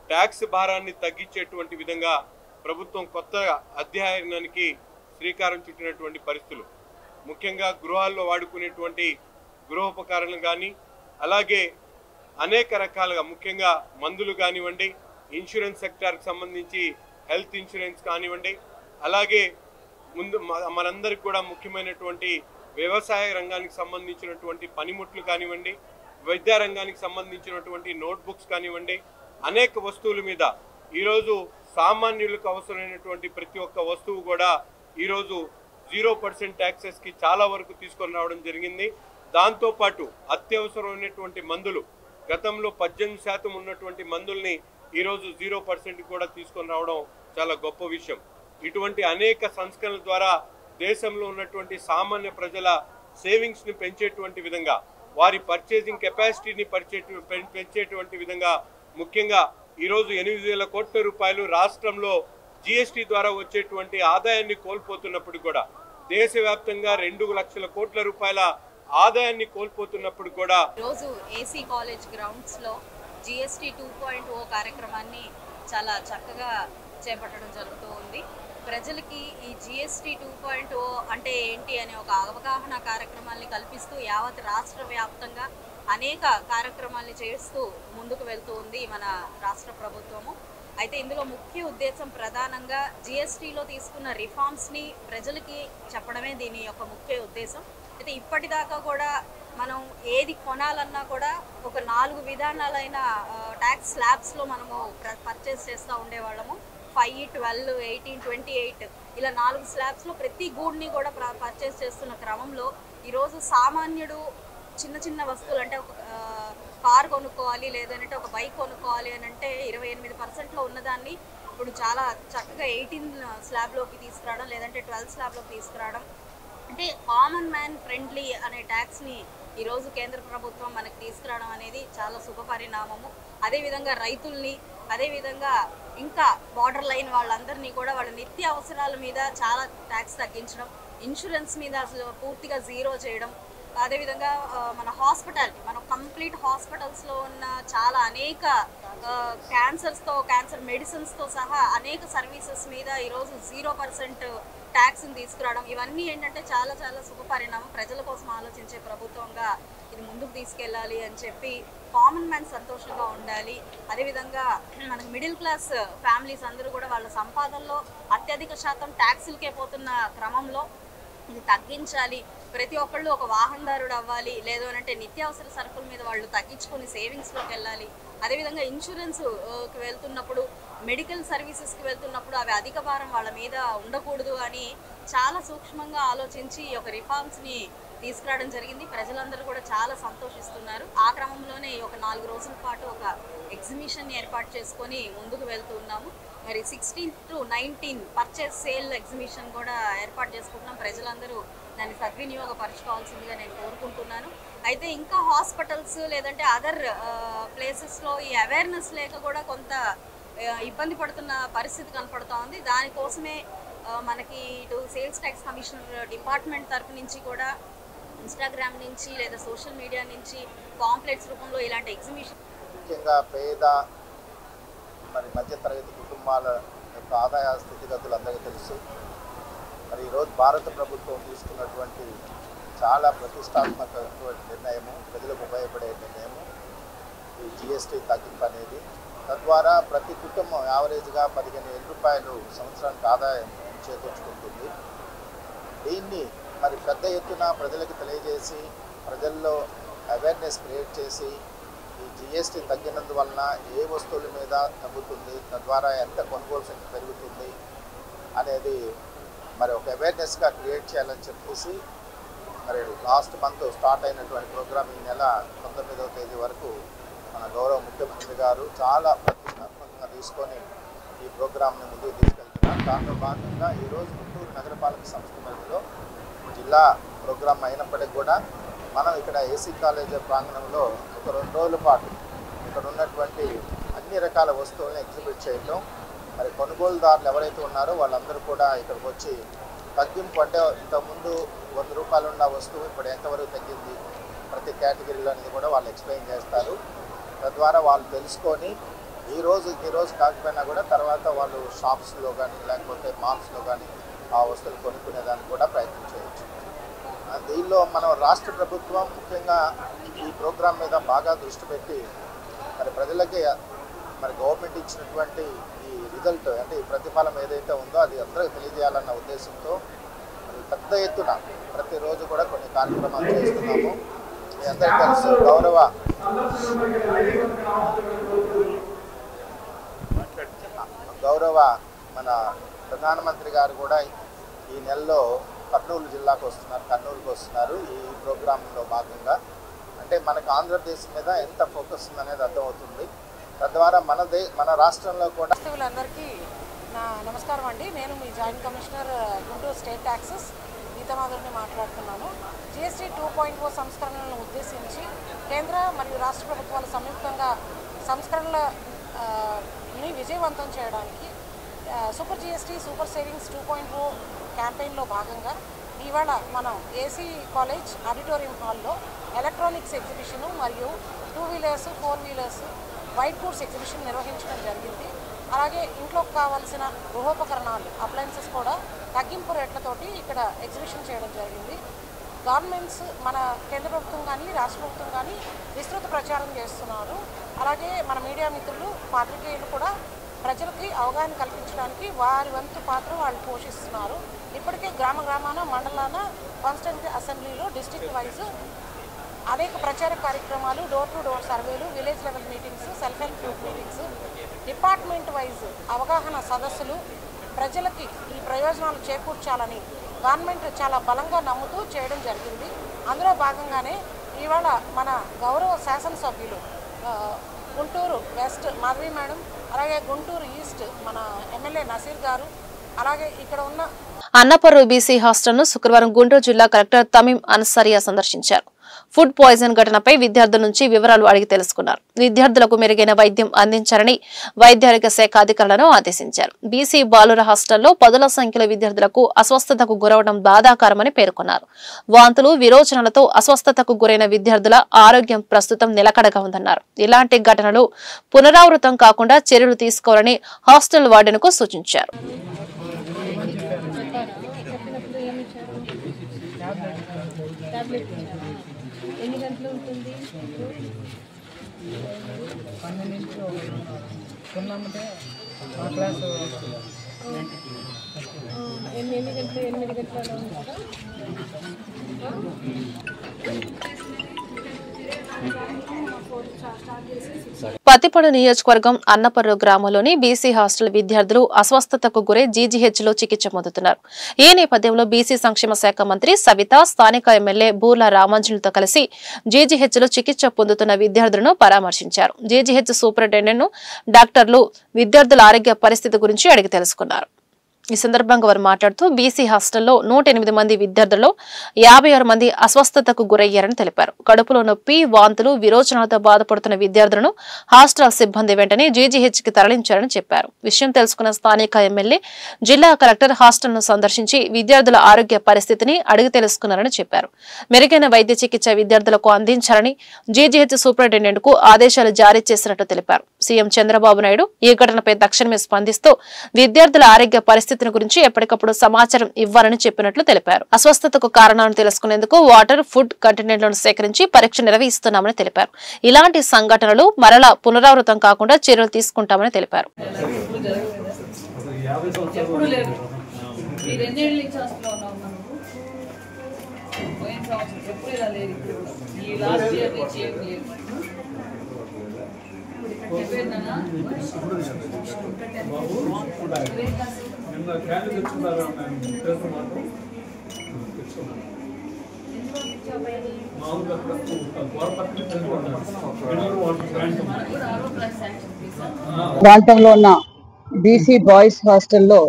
ట్యాక్స్ భారాన్ని తగ్గించేటువంటి విధంగా ప్రభుత్వం కొత్త అధ్యయనానికి శ్రీకారం చుట్టినటువంటి పరిస్థితులు. ముఖ్యంగా గృహాల్లో వాడుకునేటువంటి గృహోపకరణలు కానీ, అలాగే అనేక రకాలుగా ముఖ్యంగా మందులు కానివ్వండి, ఇన్సూరెన్స్ సెక్టార్కి సంబంధించి హెల్త్ ఇన్సూరెన్స్ కానివ్వండి, అలాగే ముందు మనందరికి కూడా ముఖ్యమైనటువంటి వ్యవసాయ రంగానికి సంబంధించినటువంటి పనిముట్లు కానివ్వండి, వైద్య రంగానికి సంబంధించినటువంటి నోట్బుక్స్ కానివ్వండి, అనేక వస్తువుల మీద ఈరోజు సామాన్యులకు అవసరమైనటువంటి ప్రతి ఒక్క వస్తువు కూడా ఈరోజు 0% ట్యాక్సెస్కి చాలా వరకు తీసుకొని రావడం జరిగింది. దాంతోపాటు అత్యవసరమైనటువంటి మందులు, గతంలో 18% ఉన్నటువంటి మందుల్ని ఈరోజు 0% కూడా తీసుకొని రావడం చాలా గొప్ప విషయం. ఇటువంటి అనేక సంస్కరణల ద్వారా దేశంలో ఉన్నటువంటి సామాన్య ప్రజల సేవింగ్స్ని పెంచేటువంటి విధంగా, వారి పర్చేసింగ్ కెపాసిటీని పెంచేటువంటి విధంగా, ముఖ్యంగా ఈరోజు 8,000 కోట్ల రూపాయలు రాష్ట్రంలో జిఎస్టీ ద్వారా వచ్చేటువంటి ఆదాయాన్ని కోల్పోతున్నప్పుడు కూడా, దేశవ్యాప్తంగా 2 లక్షల కోట్ల రూపాయల ఆదాయాన్ని కోల్పోతున్నప్పుడు కూడా రోజు ఏసీ కాలేజ్ గ్రౌండ్స్ లో జిఎస్టీ 2.0 కార్యక్రమాన్ని చాలా చక్కగా చేపట్టడం జరుగుతూ ఉంది. ప్రజలకి ఈ జిఎస్టీ 2.0 అంటే ఏంటి అనే ఒక అవగాహన కార్యక్రమాన్ని కల్పిస్తూ యావత్ రాష్ట్ర వ్యాప్తంగా అనేక కార్యక్రమాల్ని చేస్తూ ముందుకు వెళ్తూ ఉంది మన రాష్ట్ర ప్రభుత్వము. అయితే ఇందులో ముఖ్య ఉద్దేశం ప్రధానంగా జిఎస్టీలో తీసుకున్న రిఫార్మ్స్ని ప్రజలకి చెప్పడమే దీని యొక్క ముఖ్య ఉద్దేశం. అయితే ఇప్పటిదాకా కూడా మనం ఏది కొనాలన్నా కూడా ఒక 4 విధానాలైన ట్యాక్స్ స్లాబ్స్లో మనము పర్చేస్ చేస్తూ ఉండేవాళ్ళము. 5, 12, 18, 28 ఇలా 4 స్లాబ్స్లో ప్రతి గూడ్ని కూడా పర్చేస్ చేస్తున్న క్రమంలో ఈరోజు సామాన్యుడు చిన్న చిన్న వస్తువులు అంటే ఒక కార్ కొనుక్కోవాలి, లేదంటే ఒక బైక్ కొనుక్కోవాలి అని అంటే 28%లో ఉన్నదాన్ని ఇప్పుడు చాలా చక్కగా 18 స్లాబ్లోకి తీసుకురావడం, లేదంటే 12 స్లాబ్లోకి తీసుకురావడం, అంటే కామన్ మ్యాన్ ఫ్రెండ్లీ అనే ట్యాక్స్ని ఈరోజు కేంద్ర ప్రభుత్వం మనకి తీసుకురావడం అనేది చాలా శుభపరిణామము. అదేవిధంగా రైతుల్ని, అదేవిధంగా ఇంకా బార్డర్ లైన్ వాళ్ళందరినీ కూడా వాళ్ళ నిత్య అవసరాల మీద చాలా ట్యాక్స్ తగ్గించడం, ఇన్సూరెన్స్ మీద అసలు పూర్తిగా 0 చేయడం, అదేవిధంగా మన హాస్పిటాలిటీ, మన కంప్లీట్ హాస్పిటల్స్లో ఉన్న చాలా అనేక క్యాన్సర్ మెడిసిన్స్తో సహా అనేక సర్వీసెస్ మీద ఈరోజు 0% ట్యాక్స్ని తీసుకురావడం, ఇవన్నీ ఏంటంటే చాలా చాలా శుభపరిణామం. ప్రజల కోసం ఆలోచించే ప్రభుత్వంగా ఇది ముందుకు తీసుకెళ్ళాలి అని చెప్పి, కామన్ మ్యాన్ సంతోషంగా ఉండాలి. అదేవిధంగా మనకు మిడిల్ క్లాస్ ఫ్యామిలీస్ అందరూ కూడా వాళ్ళ సంపాదనలో అత్యధిక శాతం ట్యాక్సులకే పోతున్న క్రమంలో ఇది తగ్గించాలి. ప్రతి ఒక్కళ్ళు ఒక వాహనదారుడు అవ్వాలి, లేదు అంటే నిత్యావసర సరుకుల మీద వాళ్ళు తగ్గించుకొని సేవింగ్స్లోకి వెళ్ళాలి. అదేవిధంగా ఇన్సూరెన్స్కి వెళ్తున్నప్పుడు, మెడికల్ సర్వీసెస్కి వెళ్తున్నప్పుడు అవి అధిక భారం వాళ్ళ మీద ఉండకూడదు అని చాలా సూక్ష్మంగా ఆలోచించి ఒక రిఫార్మ్స్ని తీసుకురావడం జరిగింది. ప్రజలందరూ కూడా చాలా సంతోషిస్తున్నారు. ఆ క్రమంలోనే ఒక 4 రోజుల పాటు ఒక ఎగ్జిబిషన్ ఏర్పాటు చేసుకొని ముందుకు వెళ్తూ ఉన్నాము. మరి 16 to 19 పర్చేస్ సేల్ ఎగ్జిబిషన్ కూడా ఏర్పాటు చేసుకుంటున్నాం. ప్రజలందరూ దాన్ని సద్వినియోగపరచుకోవాల్సిందిగా నేను కోరుకుంటున్నాను. అయితే ఇంకా హాస్పిటల్స్ లేదంటే అదర్ ప్లేసెస్లో ఈ అవేర్నెస్ లేక కూడా కొంత ఇబ్బంది పడుతున్న పరిస్థితి కనపడుతూ ఉంది. దానికోసమే మనకి ఇటు సేల్స్ ట్యాక్స్ కమిషనర్ డిపార్ట్మెంట్ తరఫు నుంచి కూడా ఇన్స్టాగ్రామ్ నుంచి లేదా సోషల్ మీడియా నుంచి పాంప్లెట్స్ రూపంలో ఇలాంటి ఎగ్జిబిషన్, ముఖ్యంగా పేద మరి మధ్యతరగతి కుటుంబాల యొక్క ఆదాయ స్థితిగతులు అందరికీ తెలుసు. మరి ఈరోజు భారత ప్రభుత్వం తీసుకున్నటువంటి చాలా ప్రతిష్టాత్మకమైనటువంటి నిర్ణయము, ప్రజలకు ఉపయోగపడే నిర్ణయము ఈ జిఎస్టీ తగ్గింపు అనేది. తద్వారా ప్రతి కుటుంబం యావరేజ్గా 15,000 రూపాయలు సంవత్సరానికి ఆదాయం చేకూర్చుకుంటుంది. దీన్ని మరి పెద్ద ఎత్తున ప్రజలకు తెలియజేసి, ప్రజల్లో అవేర్నెస్ క్రియేట్ చేసి, ఈ జిఎస్టీ తగ్గినందువలన ఏ వస్తువుల మీద తగ్గుతుంది, తద్వారా ఎంత కొనుగోలు శక్తి పెరుగుతుంది అనేది మరి ఒక అవేర్నెస్గా క్రియేట్ చేయాలని చెప్పేసి మరి లాస్ట్ మంత్ స్టార్ట్ అయినటువంటి ప్రోగ్రామ్ ఈ నెల 19వ తేదీ వరకు మన గౌరవ ముఖ్యమంత్రి గారు చాలా ప్రతిష్టాత్మకంగా తీసుకొని ఈ ప్రోగ్రామ్ని ముందుకు తీసుకెళ్తున్నారు. దాంట్లో భాగంగా ఈరోజు గుంటూరు నగరపాలక సంస్థ పరిధిలో జిల్లా ప్రోగ్రామ్ అయినప్పటికీ కూడా మనం ఇక్కడ ఏసీ కాలేజ్ ప్రాంగణంలో ఒక 2 రోజుల పాటు ఇక్కడ ఉన్నటువంటి అన్ని రకాల వస్తువులను ఎగ్జిబిట్ చేయటం, మరి కొనుగోలుదారులు ఎవరైతే ఉన్నారో వాళ్ళందరూ కూడా ఇక్కడికి వచ్చి తగ్గింపు అంటే ఇంతకుముందు 100 రూపాయలు ఉన్న వస్తువు ఇప్పుడు ఎంతవరకు తగ్గింది ప్రతి కేటగిరీలో అనేది కూడా వాళ్ళు ఎక్స్ప్లెయిన్ చేస్తారు. తద్వారా వాళ్ళు తెలుసుకొని ఈ రోజు కాకపోయినా కూడా తర్వాత వాళ్ళు షాప్స్లో కానీ లేకపోతే మాల్స్లో కానీ ఆ వస్తువులు కొనుక్కునేదానికి కూడా ప్రయత్నం చేయొచ్చు. దీనిలో మనం రాష్ట్ర ప్రభుత్వం ముఖ్యంగా ఈ ప్రోగ్రాం మీద బాగా దృష్టి పెట్టి మరి ప్రజలకి మరి గవర్నమెంట్ ఇచ్చినటువంటి ఈ రిజల్ట్ అంటే ఈ ప్రతిఫలం ఏదైతే ఉందో అది అందరికీ తెలియజేయాలన్న ఉద్దేశంతో మరి పెద్ద ఎత్తున ప్రతిరోజు కూడా కొన్ని కార్యక్రమాలు చేస్తున్నాము. మీ అందరికీ తెలుసు గౌరవ మన ప్రధానమంత్రి గారు కూడా ఈ నెలలో కర్నూలు జిల్లాకు వస్తున్నారు, కర్నూలుకు వస్తున్నారు. ఈ ప్రోగ్రాంలో భాగంగా అంటే మనకు ఆంధ్రప్రదేశ్ మీద ఎంత ఫోకస్ ఉందనేది అర్థమవుతుంది. తద్వారా మన రాష్ట్రంలో కూడా అందరికీ నా నమస్కారం అండి. నేను మీ joint commissioner Guntur state taxes గీతామాధురిని మాట్లాడుతున్నాను. GST 2.0 సంస్కరణలను ఉద్దేశించి కేంద్ర మరియు రాష్ట్ర ప్రభుత్వాలు సంయుక్తంగా సంస్కరణలని విజయవంతం చేయడానికి సూపర్ GST సూపర్ సేవింగ్స్ 2.0 క్యాంపెయిన్లో భాగంగా ఇవాళ మనం ఏసీ కాలేజ్ ఆడిటోరియం హాల్లో ఎలక్ట్రానిక్స్ ఎగ్జిబిషను మరియు 2 wheelers 4 wheelers white goods exhibition నిర్వహించడం జరిగింది. అలాగే ఇంట్లోకి కావాల్సిన గృహోపకరణాలు అప్లయన్సెస్ కూడా తగ్గింపు రేట్లతోటి ఇక్కడ ఎగ్జిబిషన్ చేయడం జరిగింది. గవర్నమెంట్స్ మన కేంద్ర ప్రభుత్వం కానీ రాష్ట్ర ప్రభుత్వం కానీ విస్తృత ప్రచారం చేస్తున్నారు. అలాగే మన మీడియా మిత్రులు పాత్రికేయులు కూడా ప్రజలకి అవగాహన కల్పించడానికి వారి వంతు పాత్ర వాళ్ళు పోషిస్తున్నారు. ఇప్పటికే గ్రామాన మండలాన కాన్స్టిట్యూయెంట్ అసెంబ్లీలో డిస్ట్రిక్ట్ వైజ్ అనేక ప్రచార కార్యక్రమాలు, డోర్ టు డోర్ సర్వేలు, village level meetings, self help group meetings, department wise అవగాహన సదస్సులు ప్రజలకి ఈ ప్రయోజనాలు చేకూర్చాలని గవర్నమెంట్ చాలా బలంగా నమ్ముతూ చేయడం జరిగింది. అందులో భాగంగానే ఇవాళ మన గౌరవ శాసనసభ్యులు గుంటూరు వెస్ట్ మాధవి మేడం, అలాగే గుంటూరు ఈస్ట్ మన ఎమ్మెల్యే నసీర్ గారు, అలాగే ఇక్కడ ఉన్న అన్నపర్రు బీసీ హాస్టల్ను శుక్రవారం గుంటూరు జిల్లా కలెక్టర్ తమీం అన్సారియా సందర్శించారు. ఫుడ్ పాయిజన్ ఘటనపై విద్యార్థుల నుంచి వివరాలు అడిగి తెలుసుకున్నారు. విద్యార్థులకు మెరుగైన వైద్యం అందించాలని వైద్యారోగ్య శాఖ అధికారులను ఆదేశించారు. బీసీ బాలుర హాస్టల్లో పదుల సంఖ్యలో విద్యార్థులకు అస్వస్థతకు గురవడం బాధాకరమని పేర్కొన్నారు. వాంతులు, విరోచనాలతో అస్వస్థతకు గురైన విద్యార్థుల ఆరోగ్యం ప్రస్తుతం నిలకడగా ఉందన్నారు. ఇలాంటి ఘటనలు పునరావృతం కాకుండా చర్యలు తీసుకోవాలని హాస్టల్ వార్డెన్కు సూచించారు. ఎన్ని గంటలు ఉంటుంది? 12 కొన్నామంటే మా క్లాసు ఎన్ని గంటలు 8 గంటలలో ఉంటారా? పత్తిపాడు నియోజకవర్గం అన్నపర్రు గ్రామంలోని బీసీ హాస్టల్ విద్యార్థులు అస్వస్థతకు గురై జీజీహెచ్లో చికిత్స పొందుతున్నారు. ఈ నేపథ్యంలో బీసీ సంక్షేమ శాఖ మంత్రి సవిత స్థానిక ఎమ్మెల్యే బూర్ల రామాంజనులతో కలిసి జీజీహెచ్లో చికిత్స పొందుతున్న విద్యార్థులను పరామర్శించారు. జీజీహెచ్ సూపరింటెండెంట్ను డాక్టర్లు విద్యార్థుల ఆరోగ్య పరిస్థితి గురించి అడిగి తెలుసుకున్నారు. ఈ సందర్భంగా వారు మాట్లాడుతూ బీసీ హాస్టల్లో 108 మంది విద్యార్థుల్లో 56 మంది అస్వస్థతకు గురయ్యారని తెలిపారు. కడుపులో నొప్పి, వాంతులు, విరోచనాలతో బాధపడుతున్న విద్యార్థులను హాస్టల్ సిబ్బంది వెంటనే జీజీహెచ్కి తరలించారని చెప్పారు. విషయం తెలుసుకున్న స్థానిక ఎమ్మెల్యే జిల్లా కలెక్టర్ హాస్టల్ను సందర్శించి విద్యార్థుల ఆరోగ్య పరిస్థితిని అడిగి తెలుసుకున్నారని చెప్పారు. మెరుగైన వైద్య చికిత్స విద్యార్థులకు అందించాలని జీజీహెచ్ సూపరింటెండెంట్కు ఆదేశాలు జారీ చేసినట్టు తెలిపారు. సీఎం చంద్రబాబు నాయుడు ఈ ఘటనపై తక్షణమే స్పందిస్తూ విద్యార్థుల ఆరోగ్య పరిస్థితి గురించి ఎప్పటికప్పుడు సమాచారం ఇవ్వాలని చెప్పినట్లు తెలిపారు. అస్వస్థతకు కారణాలను తెలుసుకునేందుకు వాటర్, ఫుడ్ కంటైనర్లను సేకరించి పరీక్ష నిర్వహిస్తున్నామని తెలిపారు. ఇలాంటి సంఘటనలు మరలా పునరావృతం కాకుండా చర్యలు తీసుకుంటామని తెలిపారు. ప్రాంతంలో ఉన్న బీసీ బాయ్స్ హాస్టల్లో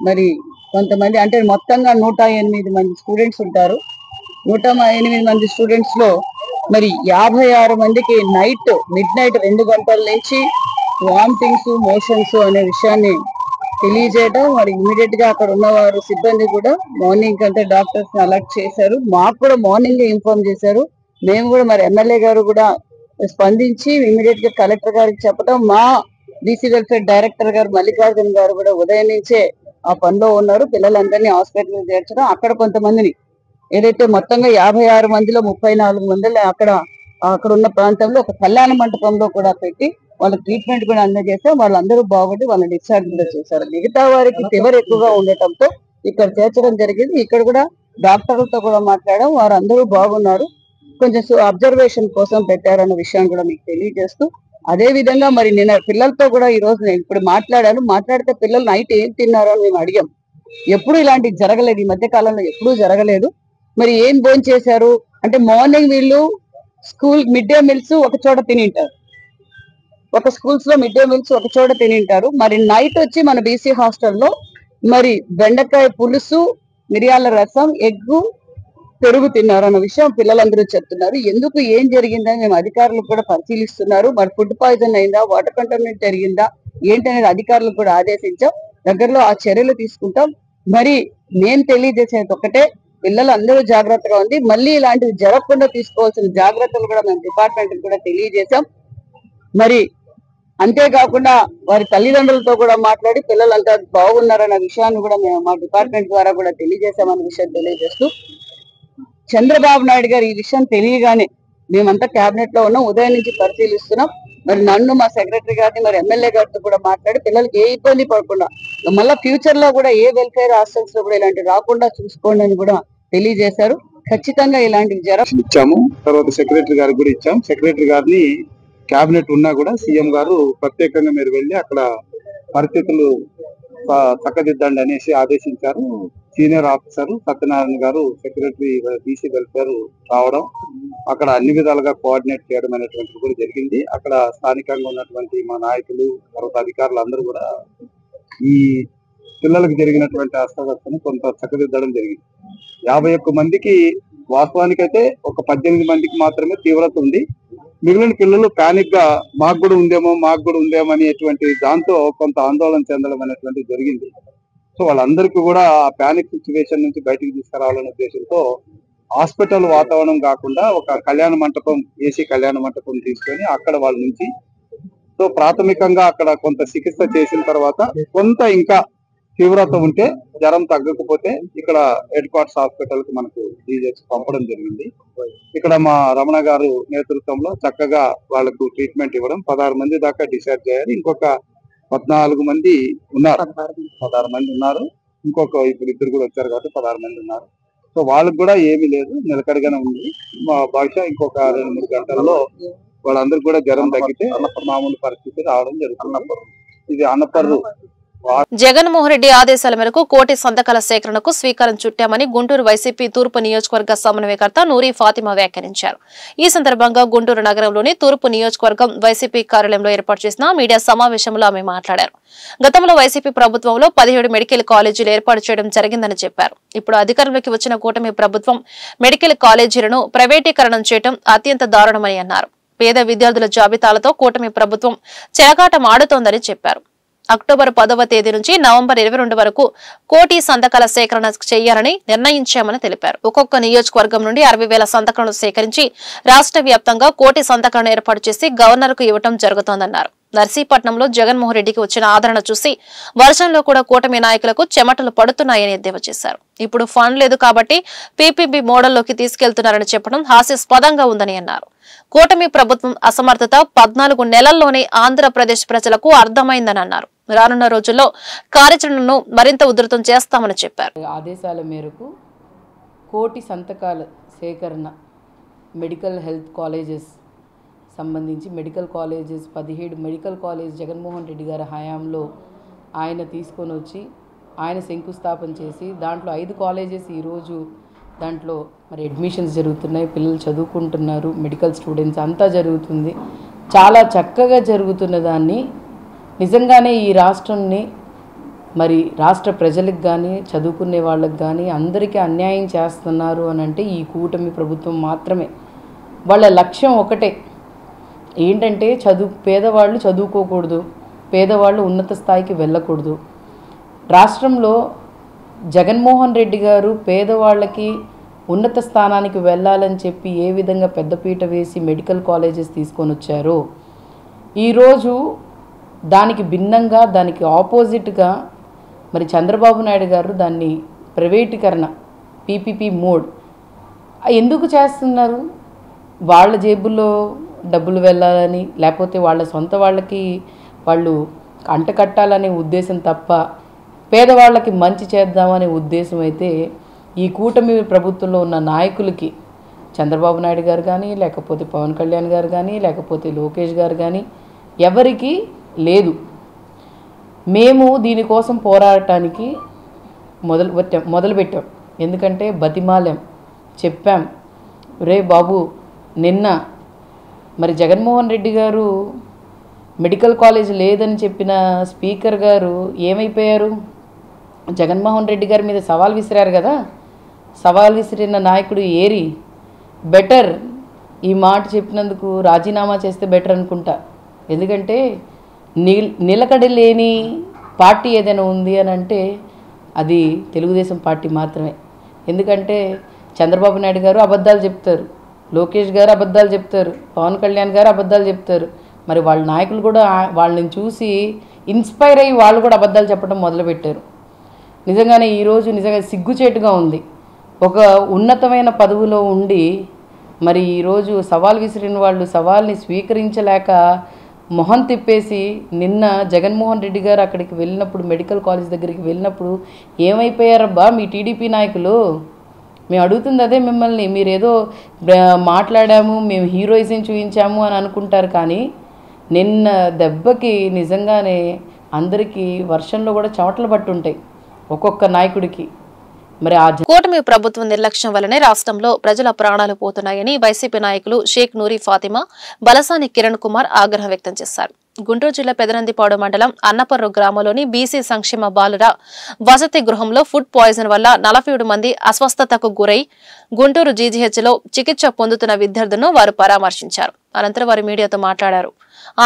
మరి కొంతమంది అంటే మొత్తంగా 108 మంది స్టూడెంట్స్ ఉంటారు. 108 మంది స్టూడెంట్స్ లో మరి 56 మందికి మిడ్ నైట్ 2 గంటల నుంచి వామిటింగ్స్, మోషన్స్ అనే విషయాన్ని తెలియజేయడం, మరి ఇమీడియట్ గా అక్కడ ఉన్నవారు సిబ్బంది కూడా మార్నింగ్ కంటే డాక్టర్స్ అలర్ట్ చేశారు. మాకు కూడా మార్నింగ్ ఇన్ఫార్మ్ చేశారు. మేము కూడా మరి ఎమ్మెల్యే గారు కూడా స్పందించి ఇమీడియట్ గా కలెక్టర్ గారికి చెప్పడం, మా బీసీ వెల్ఫేర్ డైరెక్టర్ గారు మల్లికార్జున గారు కూడా ఉదయం నుంచే ఆ పనిలో ఉన్నారు. పిల్లలందరినీ హాస్పిటల్ చేర్చడం, అక్కడ కొంతమందిని ఏదైతే మొత్తంగా 56 మందిలో 34 మందిలో అక్కడ ఉన్న ప్రాంతంలో ఒక కళ్యాణ మంటపంలో కూడా పెట్టి వాళ్ళ ట్రీట్మెంట్ కూడా అందజేస్తే వాళ్ళందరూ బాగుండి వాళ్ళని డిశ్చార్జ్ కూడా చేశారు. మిగతా వారికి ఫీవర్ ఎక్కువగా ఉండటంతో ఇక్కడ చేర్చడం జరిగింది. ఇక్కడ కూడా డాక్టర్లతో కూడా మాట్లాడడం, వారందరూ బాగున్నారు, కొంచెం అబ్జర్వేషన్ కోసం పెట్టారన్న విషయాన్ని కూడా మీకు తెలియజేస్తూ, అదే విధంగా మరి నిన్న పిల్లలతో కూడా ఈ రోజు నేను ఇప్పుడు మాట్లాడితే పిల్లలు నైట్ ఏం తిన్నారో అని మేము అడిగాం. ఎప్పుడు ఇలాంటివి జరగలేదు, ఈ మధ్య కాలంలో ఎప్పుడూ జరగలేదు. మరి ఏం భోజనం చేశారు అంటే మార్నింగ్ వీళ్ళు స్కూల్ మిడ్ డే మీల్స్ ఒక చోట తినింటారు, ఒక స్కూల్స్ లో మిడ్ డే మీల్స్ ఒక చోట తినింటారు. మరి నైట్ వచ్చి మన బీసీ హాస్టల్లో మరి బెండకాయ పులుసు, మిరియాల రసం, ఎగ్గు, పెరుగు తిన్నారు అన్న విషయం పిల్లలందరూ చెప్తున్నారు. ఎందుకు ఏం జరిగిందని మేము అధికారులు కూడా పరిశీలిస్తున్నారు. మరి ఫుడ్ పాయిజన్ అయిందా, వాటర్ కంటామినేట్ జరిగిందా ఏంటనేది అధికారులు కూడా ఆదేశించాం. దగ్గరలో ఆ చర్యలు తీసుకుంటాం. మరి నేను తెలియజేసేది ఒకటే, పిల్లలందరూ జాగ్రత్తగా ఉంది. మళ్ళీ ఇలాంటివి జరగకుండా తీసుకోవాల్సిన జాగ్రత్తలు కూడా మేము డిపార్ట్మెంట్ కూడా తెలియజేశాం. మరి అంతేకాకుండా వారి తల్లిదండ్రులతో కూడా మాట్లాడి పిల్లలంతా బాగున్నారన్న విషయాన్ని కూడా మేము మా డిపార్ట్మెంట్ ద్వారా కూడా తెలియజేశామన్న విషయం తెలియజేస్తూ, చంద్రబాబు నాయుడు గారు ఈ విషయం తెలియగానే మేమంతా కేబినెట్ లో ఉన్నాం, ఉదయం నుంచి పరిశీలిస్తున్నాం. మరి నన్ను, మా సెక్రటరీ గారిని, మరి ఎమ్మెల్యే గారితో కూడా మాట్లాడి పిల్లలకి ఏ ఇబ్బంది పడకుండా మళ్ళీ ఫ్యూచర్ లో కూడా ఏ వెల్ఫేర్ హాస్టల్స్ లో కూడా ఇలాంటివి రాకుండా చూసుకోండి అని కూడా తెలియజేశారు. ఖచ్చితంగా ఇలాంటివి ఇచ్చాము. తర్వాత సెక్రటరీ గారికి కూడా ఇచ్చాం. సెక్రటరీ గారిని కేబినెట్ ఉన్నా కూడా సీఎం గారు ప్రత్యేకంగా మీరు వెళ్ళి అక్కడ పరిస్థితులు చక్కదిద్దండి అనేసి ఆదేశించారు. సీనియర్ ఆఫీసర్ సత్యనారాయణ గారు సెక్రటరీ బీసీ వెల్ఫేర్ రావడం, అక్కడ అన్ని విధాలుగా కోఆర్డినేట్ చేయడం అనేటువంటిది కూడా జరిగింది. అక్కడ స్థానికంగా ఉన్నటువంటి మా నాయకులు, తర్వాత అధికారులు అందరూ కూడా ఈ పిల్లలకు జరిగినటువంటి అస్తవ్యస్తను కొంత చక్కదిద్దడం జరిగింది. 51 మందికి వాస్తవానికైతే ఒక 18 మందికి మాత్రమే తీవ్రత ఉంది. మిగిలిన పిల్లలు పానిక్ గా మాకు కూడా ఉందేమో అనేటువంటి దాంతో కొంత ఆందోళన చెందడం అనేటువంటిది జరిగింది. సో వాళ్ళందరికీ కూడా ఆ పానిక్ సిచ్యువేషన్ నుంచి బయటికి తీసుకురావాలనే ఉద్దేశంతో హాస్పిటల్ వాతావరణం కాకుండా ఒక కళ్యాణ మంటపం, ఏసీ కళ్యాణ మంటపం తీసుకొని అక్కడ వాళ్ళ నుంచి సో ప్రాథమికంగా అక్కడ కొంత చికిత్స చేసిన తర్వాత కొంత ఇంకా తీవ్రత ఉంటే, జ్వరం తగ్గకపోతే ఇక్కడ హెడ్ క్వార్టర్స్ హాస్పిటల్ కి మనకు డీజెస్ పంపడం జరిగింది. ఇక్కడ మా రమణ గారు నేతృత్వంలో చక్కగా వాళ్ళకు ట్రీట్మెంట్ ఇవ్వడం, 16 మంది దాకా డిశ్చార్జ్ అయ్యారు. ఇంకొక 14 మంది ఉన్నారు, 16 మంది ఉన్నారు. ఇంకొక ఇప్పుడు 2 కూడా వచ్చారు కాబట్టి 16 మంది ఉన్నారు. సో వాళ్ళకు కూడా ఏమీ లేదు, నిలకడగానే ఉంది. బహుశా ఇంకొక 2-3 గంటల్లో వాళ్ళందరూ కూడా జ్వరం తగ్గితే మామూలు పరిస్థితి రావడం జరుగుతుంది. ఇది అన్నపర్రు. జగన్మోహన్ రెడ్డి ఆదేశాల మేరకు కోటి సంతకాల సేకరణకు స్వీకారం చుట్టామని గుంటూరు వైసీపీ తూర్పు నియోజకవర్గ సమన్వయకర్త నూరి ఫాతిమా వ్యాఖ్యానించారు. ఈ సందర్భంగా గుంటూరు నగరంలోని తూర్పు నియోజకవర్గం వైసీపీ కార్యాలయంలో ఏర్పాటు చేసిన మీడియా సమావేశంలో ఆమె మాట్లాడారు. గతంలో వైసీపీ ప్రభుత్వంలో 17 మెడికల్ కాలేజీలు ఏర్పాటు చేయడం జరిగిందని చెప్పారు. ఇప్పుడు అధికారంలోకి వచ్చిన కూటమి ప్రభుత్వం మెడికల్ కాలేజీలను ప్రైవేటీకరణం చేయడం అత్యంత దారుణమని అన్నారు. పేద విద్యార్థుల జాబితాలతో కూటమి ప్రభుత్వం చెలగాటం ఆడుతోందని చెప్పారు. అక్టోబర్ 10వ తేదీ నుంచి నవంబర్ 22 వరకు కోటి సంతకాల సేకరణ చేయాలని నిర్ణయించామని తెలిపారు. ఒక్కొక్క నియోజకవర్గం నుండి 60,000 సంతకాలను సేకరించి రాష్ట్ర వ్యాప్తంగా కోటి సంతకాలను ఏర్పాటు చేసి గవర్నర్ కు ఇవ్వడం జరుగుతోందన్నారు. నర్సీపట్నంలో జగన్మోహన్ రెడ్డికి వచ్చిన ఆదరణ చూసి వర్షంలో కూడా కూటమి నాయకులకు చెమటలు పడుతున్నాయని ఎద్దేవా చేశారు. ఇప్పుడు ఫండ్ లేదు కాబట్టి పీపీపీ మోడల్లోకి తీసుకెళ్తున్నారని చెప్పడం హాస్యాస్పదంగా ఉందని అన్నారు. కూటమి ప్రభుత్వం అసమర్థత 14 నెలల్లోనే ఆంధ్రప్రదేశ్ ప్రజలకు అర్థమైందని అన్నారు. రానున్న రోజుల్లో కార్యాచరణను మరింత ఉధృతం చేస్తామని చెప్పారు. ఆదేశాల మేరకు కోటి సంతకాల సేకరణ మెడికల్ హెల్త్ కాలేజెస్ సంబంధించి medical colleges 17 medical college Jaganmohan Reddy గారి హయాంలో ఆయన తీసుకొని వచ్చి ఆయన శంకుస్థాపన చేసి దాంట్లో 5 కాలేజెస్ ఈరోజు దాంట్లో మరి అడ్మిషన్స్ జరుగుతున్నాయి, పిల్లలు చదువుకుంటున్నారు, మెడికల్ స్టూడెంట్స్ అంతా జరుగుతుంది. చాలా చక్కగా జరుగుతున్న దాన్ని నిజంగానే ఈ రాష్ట్రాన్ని మరి రాష్ట్ర ప్రజలకు కానీ చదువుకునే వాళ్ళకి కానీ అందరికీ అన్యాయం చేస్తున్నారు అని అంటే ఈ కూటమి ప్రభుత్వం మాత్రమే. వాళ్ళ లక్ష్యం ఒకటే, ఏంటంటే పేదవాళ్ళు చదువుకోకూడదు, పేదవాళ్ళు ఉన్నత స్థాయికి వెళ్ళకూడదు. రాష్ట్రంలో జగన్మోహన్ రెడ్డి గారు పేదవాళ్ళకి ఉన్నత స్థానానికి వెళ్ళాలని చెప్పి ఏ విధంగా పెద్దపీట వేసి మెడికల్ కాలేజెస్ తీసుకొని వచ్చారో ఈరోజు దానికి భిన్నంగా దానికి ఆపోజిట్గా మరి చంద్రబాబు నాయుడు గారు దాన్ని ప్రైవేటీకరణ పీపీపీ మోడ్ ఎందుకు చేస్తున్నారు? వాళ్ళ జేబుల్లో డబ్బులు వెళ్ళాలని లేకపోతే వాళ్ళ సొంత వాళ్ళకి వాళ్ళు అంటకట్టాలనే ఉద్దేశం తప్ప పేదవాళ్ళకి మంచి చేద్దామనే ఉద్దేశం అయితే ఈ కూటమి ప్రభుత్వంలో ఉన్న నాయకులకి చంద్రబాబు నాయుడు గారు కానీ లేకపోతే పవన్ కళ్యాణ్ గారు కానీ లేకపోతే లోకేష్ గారు కానీ ఎవరికి లేదు. మేము దీనికోసం పోరాటానికి మొదలుపెట్టాం. ఎందుకంటే బతిమాలాం, చెప్పాం, రే బాబు నిన్న మరి జగన్మోహన్ రెడ్డి గారు మెడికల్ కాలేజ్ లేదని చెప్పిన స్పీకర్ గారు ఏమైపోయారు? జగన్మోహన్ రెడ్డి గారి మీద సవాల్ విసిరారు కదా. సవాల్ విసిరిన నాయకుడు ఏరి బెటర్ ఈ మాట చెప్పినందుకు రాజీనామా చేస్తే బెటర్ అనుకుంటా. ఎందుకంటే నిలకడ లేని పార్టీ ఏదైనా ఉంది అని అంటే అది తెలుగుదేశం పార్టీ మాత్రమే. ఎందుకంటే చంద్రబాబు నాయుడు గారు అబద్ధాలు చెప్తారు, లోకేష్ గారు అబద్ధాలు చెప్తారు, పవన్ కళ్యాణ్ గారు అబద్ధాలు చెప్తారు. మరి వాళ్ళ నాయకులు కూడా వాళ్ళని చూసి ఇన్స్పైర్ అయ్యి వాళ్ళు కూడా అబద్ధాలు చెప్పడం మొదలుపెట్టారు. నిజంగానే ఈరోజు నిజంగా సిగ్గుచేటుగా ఉంది. ఒక ఉన్నతమైన పదవిలో ఉండి మరి ఈరోజు సవాల్ విసిరిన వాళ్ళు సవాల్ని స్వీకరించలేక మొహం తిప్పేసి నిన్న జగన్మోహన్ రెడ్డి గారు అక్కడికి వెళ్ళినప్పుడు మెడికల్ కాలేజ్ దగ్గరికి వెళ్ళినప్పుడు ఏమైపోయారబ్బా మీ టీడీపీ నాయకులు? మేము అడుగుతుంది అదే మిమ్మల్ని. మీరేదో మాట్లాడాము, మేము హీరోయిజం చూపించాము అని అనుకుంటారు, కానీ నిన్న దెబ్బకి నిజంగానే అందరికీ వర్షంలో కూడా చెమటలు పట్టుంటాయి ఒక్కొక్క నాయకుడికి. మరి కూటమి ప్రభుత్వం నిర్లక్ష్యం వల్లనే రాష్ట్రంలో ప్రజల ప్రాణాలు పోతున్నాయని వైసీపీ నాయకులు షేక్ నూరి ఫాతిమా, బలసాని కిరణ్ కుమార్ ఆగ్రహం వ్యక్తం చేశారు. గుంటూరు జిల్లా పెదనందిపాడు మండలం అన్నపర్రు గ్రామంలోని బీసీ సంక్షేమ బాలుర వసతి గృహంలో ఫుడ్ పాయిజన్ వల్ల 47 మంది అస్వస్థతకు గురై గుంటూరు జీజీహెచ్లో చికిత్స పొందుతున్న విద్యార్థులను వారు పరామర్శించారు. అనంతరం వారు మీడియాతో మాట్లాడారు.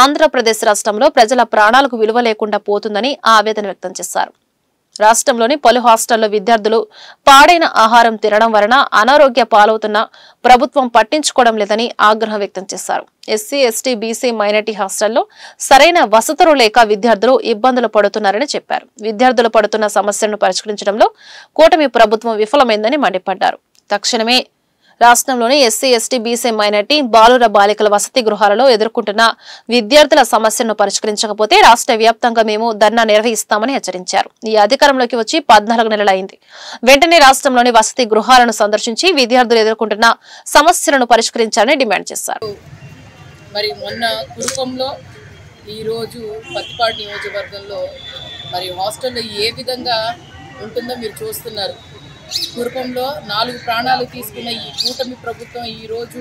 ఆంధ్రప్రదేశ్ రాష్ట్రంలో ప్రజల ప్రాణాలకు విలువ లేకుండా పోతుందని ఆవేదన వ్యక్తం చేశారు. రాష్ట్రంలోని పలు హాస్టల్లో విద్యార్థులు పాడైన ఆహారం తినడం వలన అనారోగ్య పాలవుతున్న ప్రభుత్వం పట్టించుకోవడం లేదని ఆగ్రహం వ్యక్తం చేశారు. ఎస్సీ, ఎస్టీ, బీసీ, మైనార్టీ హాస్టల్లో సరైన వసతులు లేక విద్యార్థులు ఇబ్బందులు పడుతున్నారని చెప్పారు. విద్యార్థులు పడుతున్న సమస్యలను పరిష్కరించడంలో కూటమి ప్రభుత్వం విఫలమైందని మండిపడ్డారు. తక్షణమే రాష్ట్రంలోని ఎస్సీ, ఎస్టీ, బీసీ, మైనార్టీ బాలుర బాలికల వసతి గృహాలలో ఎదుర్కొంటున్న విద్యార్థుల సమస్యలను పరిష్కరించకపోతే రాష్ట్ర వ్యాప్తంగా మేము ధర్నా నిర్వహిస్తామని హెచ్చరించారు. ఈ అధికారంలోకి వచ్చి 14 నెలలైంది. వెంటనే రాష్ట్రంలోని వసతి గృహాలను సందర్శించి విద్యార్థులు ఎదుర్కొంటున్న సమస్యలను పరిష్కరించాలని డిమాండ్ చేశారు. మరి మొన్న కురుపంలో ఈరోజు పత్తిపాడు నియోజకవర్గంలో మరి హాస్టల్లో ఏ విధంగా ఉంటుందో మీరు చూస్తున్నారు. కురుపంలో 4 ప్రాణాలు తీసుకున్న ఈ కూటమి ప్రభుత్వం ఈరోజు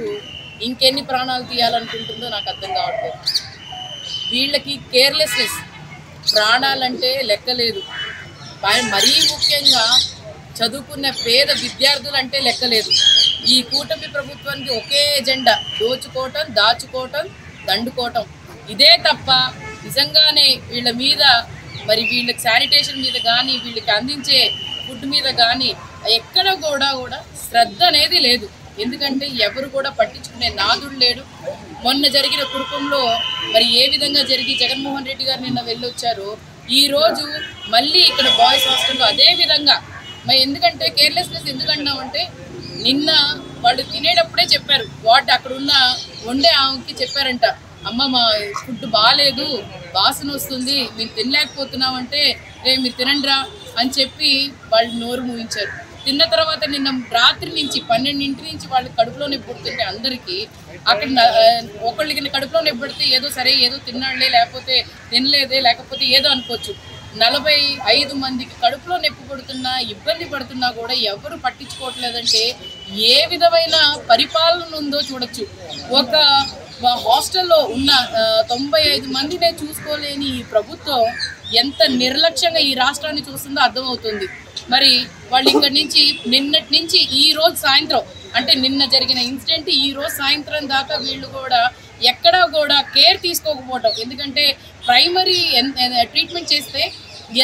ఇంకెన్ని ప్రాణాలు తీయాలనుకుంటుందో నాకు అర్థం కావట్లేదు. వీళ్ళకి కేర్లెస్నెస్, ప్రాణాలంటే లెక్కలేదు. మరీ ముఖ్యంగా చదువుకున్న పేద విద్యార్థులంటే లెక్కలేదు. ఈ కూటమి ప్రభుత్వానికి ఒకే ఎజెండా, దోచుకోవటం, దాచుకోవటం, దండుకోవటం. ఇదే తప్ప నిజంగానే వీళ్ళ మీద మరి వీళ్ళకి శానిటేషన్ మీద కానీ వీళ్ళకి అందించే ఫుడ్ మీద కానీ ఎక్కడ కూడా శ్రద్ధ అనేది లేదు. ఎందుకంటే ఎవరు కూడా పట్టించుకునే నాదుడు లేడు. మొన్న జరిగిన కుటుంబంలో మరి ఏ విధంగా జరిగి జగన్మోహన్ రెడ్డి గారు నిన్న వెళ్ళొచ్చారో ఈరోజు మళ్ళీ ఇక్కడ బాయ్స్ హాస్టల్లో అదే విధంగా. మరి ఎందుకంటే కేర్లెస్నెస్ ఎందుకంటామంటే నిన్న వాళ్ళు తినేటప్పుడే చెప్పారు, వాటి అక్కడ ఉన్న వండే ఆమెకి చెప్పారంట, అమ్మ మా ఫుడ్ బాగాలేదు, వాసన వస్తుంది, మేము తినలేకపోతున్నామంటే మీరు తినండిరా అని చెప్పి వాళ్ళు నోరు మూయించారు. తిన్న తర్వాత నిన్న రాత్రి నుంచి 12 నుంచి వాళ్ళు కడుపులో నొప్పి పుడుతుంటే అందరికీ అక్కడ ఒకళ్ళకి కడుపులో నొప్పి పెడితే ఏదో సరే ఏదో తిన్నాళ్లే లేకపోతే తినలేదే లేకపోతే ఏదో అనుకోవచ్చు. 45 మందికి కడుపులో నొప్పి పడుతున్నా ఇబ్బంది పడుతున్నా కూడా ఎవరు పట్టించుకోవట్లేదంటే ఏ విధమైన పరిపాలన ఉందో చూడొచ్చు. ఒక హాస్టల్లో ఉన్న 95 మందినే చూసుకోలేని ఈ ప్రభుత్వం ఎంత నిర్లక్ష్యంగా ఈ రాష్ట్రాన్ని చూస్తుందో అర్థమవుతుంది. మరి వాళ్ళు ఇక్కడి నుంచి నిన్నటి నుంచి ఈ రోజు సాయంత్రం, అంటే నిన్న జరిగిన ఇన్సిడెంట్ ఈ రోజు సాయంత్రం దాకా వీళ్ళు కూడా ఎక్కడా కూడా కేర్ తీసుకోకపోవటం. ఎందుకంటే ప్రైమరీ ట్రీట్మెంట్ చేస్తే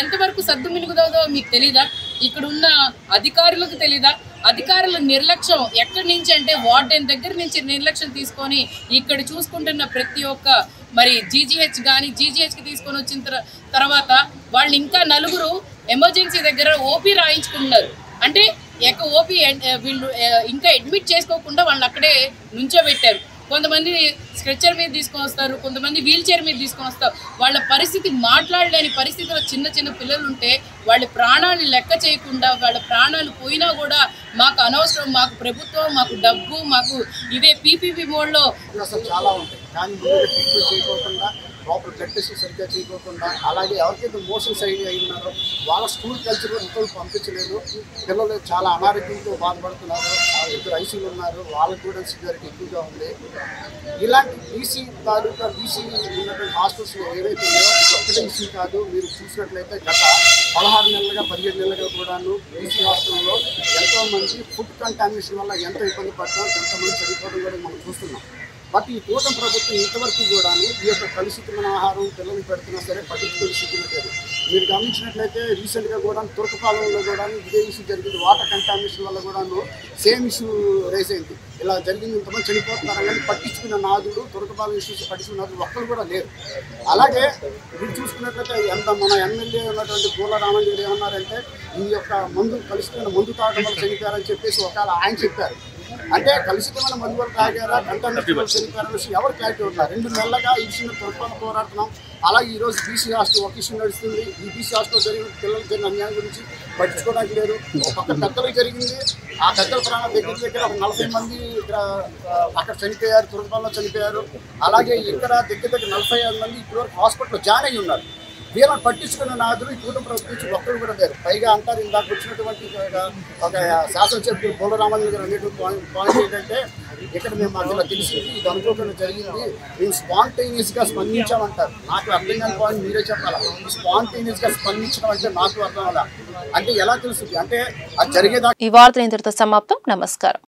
ఎంతవరకు సద్దుమినుగుదో మీకు తెలీదా? ఇక్కడ ఉన్న అధికారులకు తెలీదా? అధికారుల నిర్లక్ష్యం ఎక్కడి నుంచి అంటే వార్డెన్ దగ్గర నుంచి నిర్లక్ష్యం తీసుకొని ఇక్కడ చూసుకుంటున్న ప్రతి ఒక్క మరి జీజీహెచ్ కానీ జీజీహెచ్కి తీసుకొని వచ్చిన తర్వాత వాళ్ళు ఇంకా నలుగురు ఎమర్జెన్సీ దగ్గర ఓపీ రాయించుకున్నారు. అంటే ఓపీ వీళ్ళు ఇంకా అడ్మిట్ చేసుకోకుండా వాళ్ళని అక్కడే నుంచోబెట్టారు. కొంతమంది స్ట్రెచ్చర్ మీద తీసుకొని వస్తారు, కొంతమంది వీల్ చైర్ మీద తీసుకొని వస్తారు. వాళ్ళ పరిస్థితి మాట్లాడలేని పరిస్థితిలో చిన్న చిన్న పిల్లలు ఉంటే వాళ్ళ ప్రాణాలు లెక్క చేయకుండా వాళ్ళ ప్రాణాలు పోయినా కూడా మాకు అనవసరం, మాకు ప్రభుత్వం, మాకు డబ్బు, మాకు ఇదే పీపీపీ మోడ్లో అసలు చాలా ఉంటాయి. కానీ ట్రీట్మెంట్ చేయకోకుండా ప్రాపర్ బ్లడ్ టెస్ట్ సరిగ్గా చేయకోకుండా అలాగే ఎవరికైతే మోషన్స్ అయి ఉన్నారో వాళ్ళ స్కూల్ కల్చర్ ఇంట్లో పంపించలేదు. పిల్లలు చాలా అనారోగ్యంతో బాధపడుతున్నారు. ఇద్దరు ఐసీలు ఉన్నారు, వాళ్ళకి కూడా సివియారిటీ ఎక్కువగా ఉంది. ఇలాంటి బీసీ తాలూకా బీసీ ఉన్నటువంటి హాస్పిటల్స్ ఏవైతే ఉన్నాయో ఒక్కటే ఇష్యూ కాదు. మీరు చూసినట్లయితే గత 16 నెలలుగా 17 నెలలుగా కూడాను బీసీ హాస్పిటల్లో ఎంతోమంది ఫుడ్ కంటామినేషన్ వల్ల ఎంతో ఇబ్బంది పడతాం, ఎంతమంది చనిపోవడం కూడా మనం చూస్తున్నాం. బట్ ఈ కూటమి ప్రభుత్వం ఇంతవరకు కూడా ఈ యొక్క కలుషితమైన ఆహారం పిల్లలకు పెడుతున్నా సరే పట్టించుకునే స్థితి లేదు. మీరు గమనించినట్లయితే రీసెంట్గా కూడా తుర్కపాలెంలో కూడా ఇదే ఇష్యూ జరిగింది. వాటర్ కంటామినేషన్ వల్ల కూడాను సేమ్ ఇష్యూ రేస్ అయింది. ఇలా జరిగింది, ఇంతమంది చనిపోతున్నారు కానీ పట్టించుకున్న నాదుడు తుర్కపాలెం ఇష్యూస్ పట్టించుకున్న నాదుడు ఒక్కరు కూడా లేరు. అలాగే మీరు చూసుకున్నట్లయితే మన ఎమ్మెల్యే ఉన్నటువంటి పూల రామంజీ ఏమన్నారంటే ఈ యొక్క కలుషితమైన మందు తాగడం వల్ల చనిపోయారని చెప్పేసి ఒకవేళ ఆయన చెప్పారు. అంటే కలుషితమైన మందు వల్ల తాగారా కంటామినేషన్ చనిపోయారనే విషయం ఎవరు క్లారిటీ ఉన్నారు. 2 నెలలుగా ఈ విషయంలో తుర్కపాలెం పోరాడుతున్నాం. అలాగే ఈరోజు బీసీ హాస్టల్ ఒక ఇష్యూ నడుస్తుంది. ఈ బీసీ హాస్టల్ జరిగిన పిల్లలకు జరిగిన అన్యాయం గురించి పట్టించుకోవడానికి లేదు. ఒక పెద్దలకు జరిగింది, ఆ పెద్దల ప్రాణాల దగ్గర ఒక 40 మంది అక్కడ చనిపోయారు, తుర్కపాలెంలో చనిపోయారు. అలాగే ఇక్కడ దగ్గర 45 మంది ఇప్పటివరకు హాస్పిటల్లో జాయిన్ అయ్యి ఉన్నారు. వీళ్ళని పట్టించుకున్న నాదులు ఈ కూటమి ప్రభుత్వం ఒక్కరు కూడా లేరు. పైగా అంటారు ఇందాక వచ్చినటువంటి ఒక శాసనసభ్యులు పూల రామంజీ గారు అనేటువంటి పాయింట్ ఏంటంటే ఇక్కడ మేము మాకు ఇలా తెలిసింది, ఇది అనుకోకుండా జరిగింది, మేము స్పాంటేనియస్గా స్పందించామంటారు. నాకు అర్థం కాని పాయింట్ మీరే చెప్పాలా. స్పాంటేనియస్గా స్పందించడం అంటే నాకు అర్థం అలా అంటే ఎలా తెలుస్తుంది అంటే అది జరిగేదా. ఈ వార్తలు ఇంతటితో సమాప్తం. నమస్కారం.